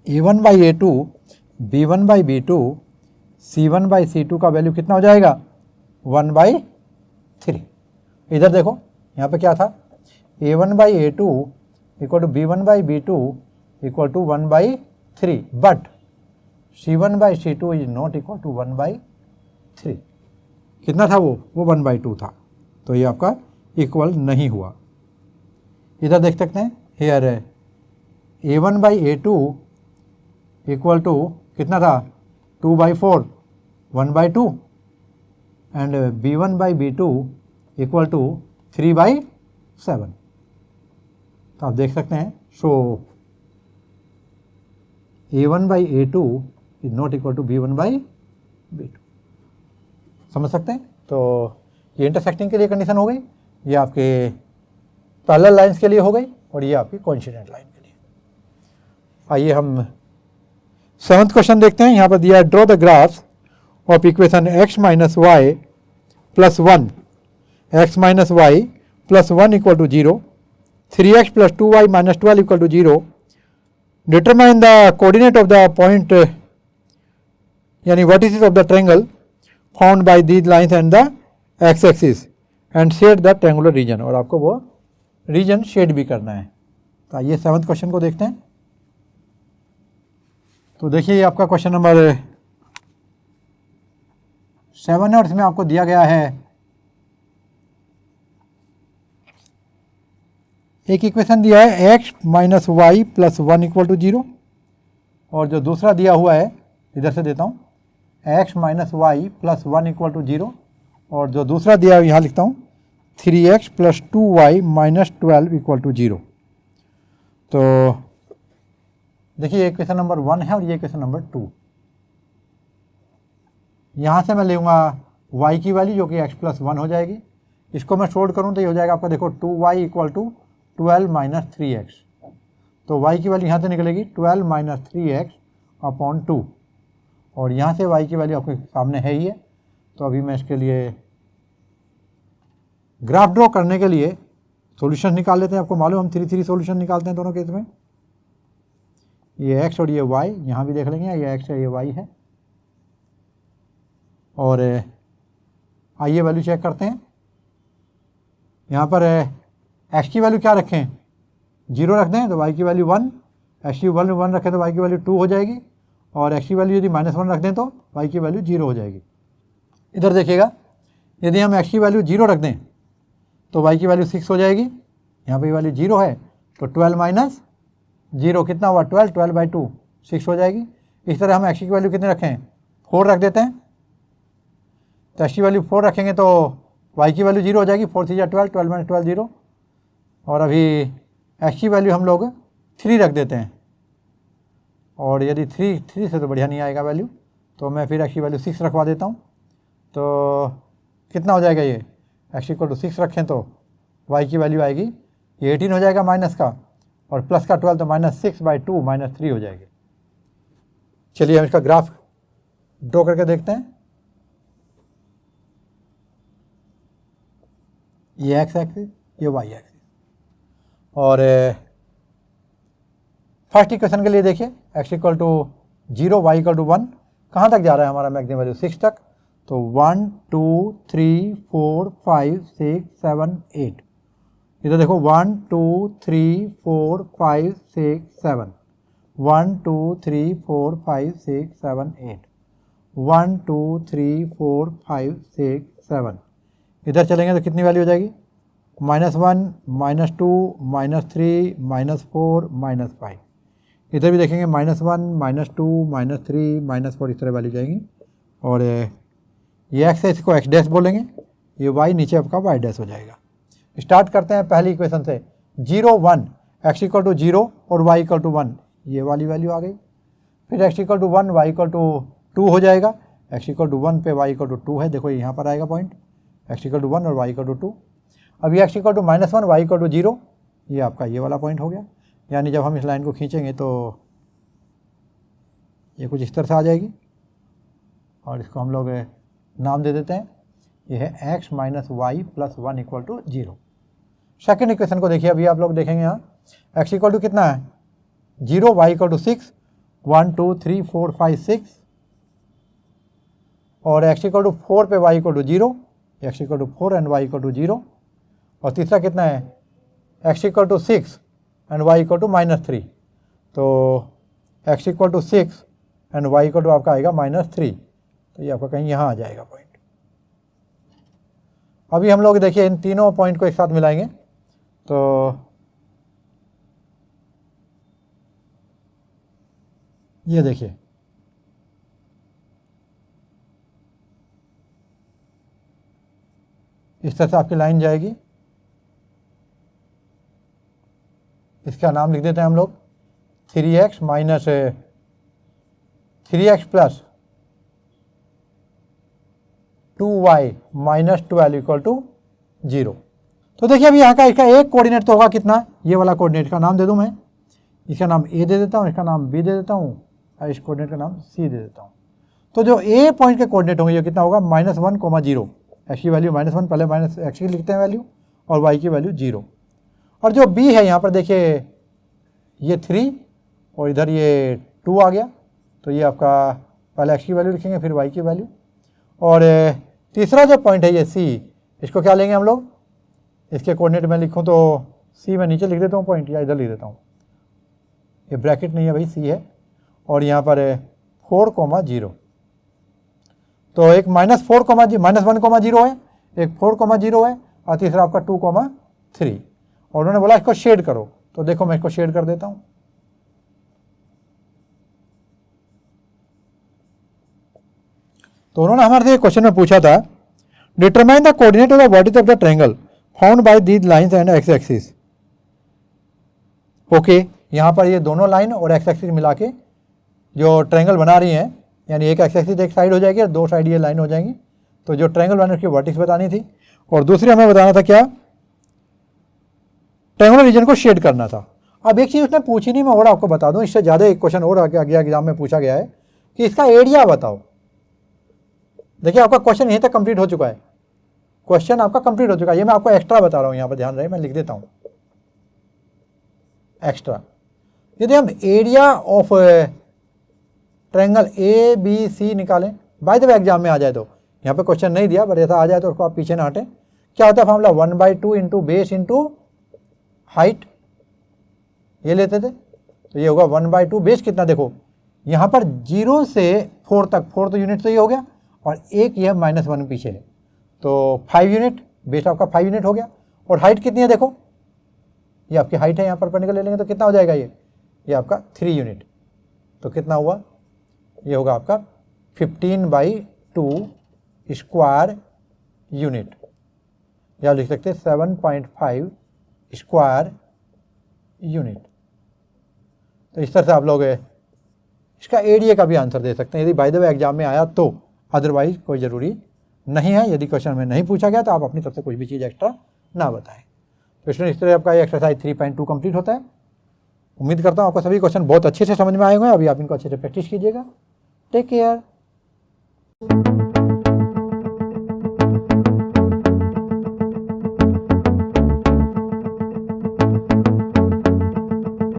A1 by A2 B1 by B2 C1 by C2 का वैल्यू कितना हो जाएगा, 1/3। इधर देखो यहाँ पे क्या था, A1 by A2 equal to B1 by B2 equal to 1/3, but C1 by C2 is not equal to 1/3। कितना था वो 1/2 था, तो ये आपका इक्वल नहीं हुआ। इधर देख सकते हैं, hair A1 by A2 equal to कितना था, 2/4 1/2, and B1 by B2 equal to 3/7। तो आप देख सकते हैं, so A1 by A2 is not equal to B1 by B2। समझ सकते हैं। तो ये इंटरसेक्टिंग के लिए कंडीशन हो गई, ये आपके पैरेलल लाइंस के लिए हो गई, और ये आपकी कोइंसिडेंट लाइन के लिए। आइए हम 7th क्वेश्चन देखते हैं। यहाँ पर दिया है, draw the graph of equation x minus y plus 1 x minus y plus 1 equal to 0, 3x plus 2y minus 12 equal to 0, determine the coordinate of the point यानी vertices of the triangle found by these lines and the x axis and shade the triangular region, और आपको वो reason shade भी करना है। तो आइए 7th question को देखते हैं। तो देखिए आपका क्वेश्चन नंबर 7 है, और इसमें आपको दिया गया है एक इक्वेशन दिया है x minus y plus 1 equal to 0, और जो दूसरा दिया हुआ है इधर से देता हूँ, x minus y plus 1 equal to 0, और जो दूसरा दिया है यहाँ लिखता हूँ 3x plus 2y minus 12 equal to 0। तो देखिए ये इक्वेशन नंबर 1 है और ये इक्वेशन नंबर 2। यहाँ से मैं लूँगा y की वैल्यू जो कि x + 1 हो जाएगी। इसको मैं सोल्व करूँ तो ये हो जाएगा आपका, देखो 2y = 12 - 3x। तो y की वैल्यू यहाँ से निकलेगी 12 - 3x/2, और यहाँ से y की वैल्यू आपके सामने है ही है। तो अभी मैं इसके लिए ग्राफ ड्रॉ करने के लिए सॉल्यूशन निकाल लेते हैं। आपको मालूम हम 3 सॉल्यूशन निकालते हैं दोनों केस में। ये x और ये y, यहाँ भी देख लेंगे, ये x है ये y है। और आइए वैल्यू चेक करते हैं। यहाँ पर x की वैल्यू क्या रखें, 0 रख दें तो y की वैल्यू 1, x की वैल्यू 1 रखें तो y की वैल्यू 2 हो जाएगी, और x की वैल्यू यदि -1 रख दें तो y की वैल्यू 0 हो जाएगी। इधर देखिएगा, यदि हम x की वैल्यू 0 रख दें तो y की वैल्यू 6 हो जाएगी। यहाँ पे वैल्यू 0 है तो 12 - 0 कितना हुआ, 12/2 6 हो जाएगी। इस तरह हम x की वैल्यू कितने रखें, 4 रख देते हैं। तो x की वैल्यू 4 रखेंगे तो y की वैल्यू 0 हो जाएगी, 4 3 12, 12 - 12 0। और अभी x की वैल्यू हम लोग 3 रख देते हैं, और यदि 3 से तो बढ़िया नहीं आएगा वैल्यू, तो मैं फिर x की वैल्यू 6 रखवा देता हूँ। तो कितना हो जाएगा, ये x = 6 रखें तो y की वैल्यू आएगी, ये 18 हो जाएगा माइनस का, और प्लस का 12 तो -6/2 -3 हो जाएगी। चलिए हम इसका ग्राफ ड्रॉ करके देखते हैं। ये x एक्सिस, ये y एक्सिस। और फर्स्ट इक्वेशन के लिए देखिए x = 0, y = 1, कहाँ तक जा रहा है हमारा मैक्सिमम वैल्यू, 6 तक। तो 1 2 3 4 5 6 7 8। इधर देखो 1 2 3 4 5 6 7, 1 2 3 4 5 6 7 8, 1 2 3 4 5 6 7। इधर चलेंगे तो कितनी वैल्यू हो जाएगी, -1 -2 -3 -4 -5। इधर भी देखेंगे -1 -2 -3 -4, इस तरह वैल्यू जाएंगी। और ये x है, इसको x डैश बोलेंगे, ये y नीचे आपका y डैश हो जाएगा। स्टार्ट करते हैं पहली इक्वेशन से, 0 1, x = 0 और y = 1, ये वाली वैल्यू आ गई। फिर x = 1, y = 2 हो जाएगा। x = 1 पे y = 2 है, देखो यहाँ पर आएगा पॉइंट, x = 1 और y = 2। अभी x = -1, y = 0, ये आपका ये वाला पॉइंट हो गया। यानी जब हम इस लाइन को खींचेंगे तो ये कुछ इस तरह से आ जाएगी, और इसको हम लोग नाम दे देते हैं, ये है x - y + 1 = 0। सेकेंड इक्वेशन को देखिए, अभी आप लोग देखेंगे यहाँ x = कितना है, 0, y = 6, 1 2 3 4 5 6, और x = 4 पे y = 0, x = 4 एंड y = 0। और तीसरा कितना है, x = 6 एंड y = -3। तो x = 6 एंड y = आपका आएगा -3, तो ये आपका कहीं यहाँ आ जाएगा पॉइंट। अभी हम लोग देखिए इन तीनों पॉइंट को एक साथ मिलाएंगे, तो ये देखिए इस तरह से आपकी लाइन जाएगी। इसका नाम लिख देते हैं हम लोग 3x + 2y - 12 = 0। तो देखिए अभी यहाँ का इसका एक कोऑर्डिनेट तो होगा कितना, ये वाला कोऑर्डिनेट का नाम दे दूँ मैं, इसका नाम a दे देता हूँ, इसका नाम b दे देता हूँ, और इस कोऑर्डिनेट का नाम c दे देता हूँ। तो जो a पॉइंट के कोऑर्डिनेट होंगे ये कितना होगा, -1, 0, x की वैल्यू -1, पहले -x की लिखते हैं वैल्यू, और y की वैल्यू 0। और जो b है यहाँ पर देखिए ये 3 और इधर ये 2 आ गया, तो ये आपका पहले x की वैल्यू लिखेंगे फिर y की वैल्यू। और तीसरा जो पॉइंट है ये c, इसको क्या लेंगे हम लोग, इसके कोऑर्डिनेट में लिखूँ तो c में नीचे लिख देता हूँ पॉइंट, या इधर लिख देता हूँ, ये ब्रैकेट नहीं है भाई, c है, और यहाँ पर 4, 0। तो एक -1, 0 है, एक 4, 0 है, और तीसरा आपका 2, 3। और उन्होंने बोला इसको शेड करो, तो देखो मैं इसको शेड कर देता हूँ। तो उन्होंने हमारे से क्वेश्चन में पूछा था, determine the coordinate of the vertex of the triangle found by these lines and x axis. Okay, यहाँ पर ये दोनों लाइन और एक्स एक्सिस मिला के जो ट्रायंगल बना रही हैं, यानी एक एक्स एक्सिस एक साइड हो जाएगी और दो साइड ये लाइन हो जाएंगी। तो जो ट्रायंगल बनाने उसकी वर्टिक्स बतानी थी, और दूसरी हमें बताना था क्या, ट्रायंगुलर रीजन को शेड करना था। अब एक चीज़ उसने पूछी नहीं, मैं और आपको बता दूं, इससे ज़्यादा एक क्वेश्चन और आगे अगले एग्जाम में पूछा गया है कि इसका एरिया बताओ। देखिए आपका क्वेश्चन यहीं तक कंप्लीट हो चुका है, क्वेश्चन आपका कंप्लीट हो चुका है। ये मैं आपको एक्स्ट्रा बता रहा हूँ, यहाँ पर ध्यान रहे, मैं लिख देता हूँ एक्स्ट्रा। यदि हम area of triangle A B C निकालें, बाय द वे एग्जाम में आ जाए तो, यहाँ पे क्वेश्चन नहीं दिया बट ऐसा आ जाए तो उसको आप पीछे ना हटें। क्या होता है formula, 1/2 into base into height, ये लेते थे। तो ये होगा 1/2 बेस कितना, देखो यहाँ पर 0 से 4 तक, 4 तो यूनिट तो ये हो गया, और एक ये -1 पीछे है, तो 5 यूनिट, बेस आपका 5 यूनिट हो गया। और हाइट कितनी है, देखो ये आपकी हाइट है, यहाँ पर परपेंडिकुलर ले लेंगे तो कितना हो जाएगा, ये आपका 3 यूनिट। तो कितना हुआ, ये होगा आपका 15/2 स्क्वायर यूनिट, या लिख सकते हैं 7.5 स्क्वायर यूनिट। तो इस तरह से आप लोग इसका एरिया का भी आंसर दे सकते हैं यदि बाय द वे एग्जाम में आया तो, अदरवाइज कोई ज़रूरी नहीं है। यदि क्वेश्चन में नहीं पूछा गया तो आप अपनी तरफ से कुछ भी चीज़ एक्स्ट्रा ना बताएं। तो इसमें इस तरह आपका ये एक्सरसाइज 3.2 कंप्लीट होता है। उम्मीद करता हूँ आपको सभी क्वेश्चन बहुत अच्छे से समझ में आए होंगे। अभी आप इनको अच्छे से प्रैक्टिस कीजिएगा। Take care.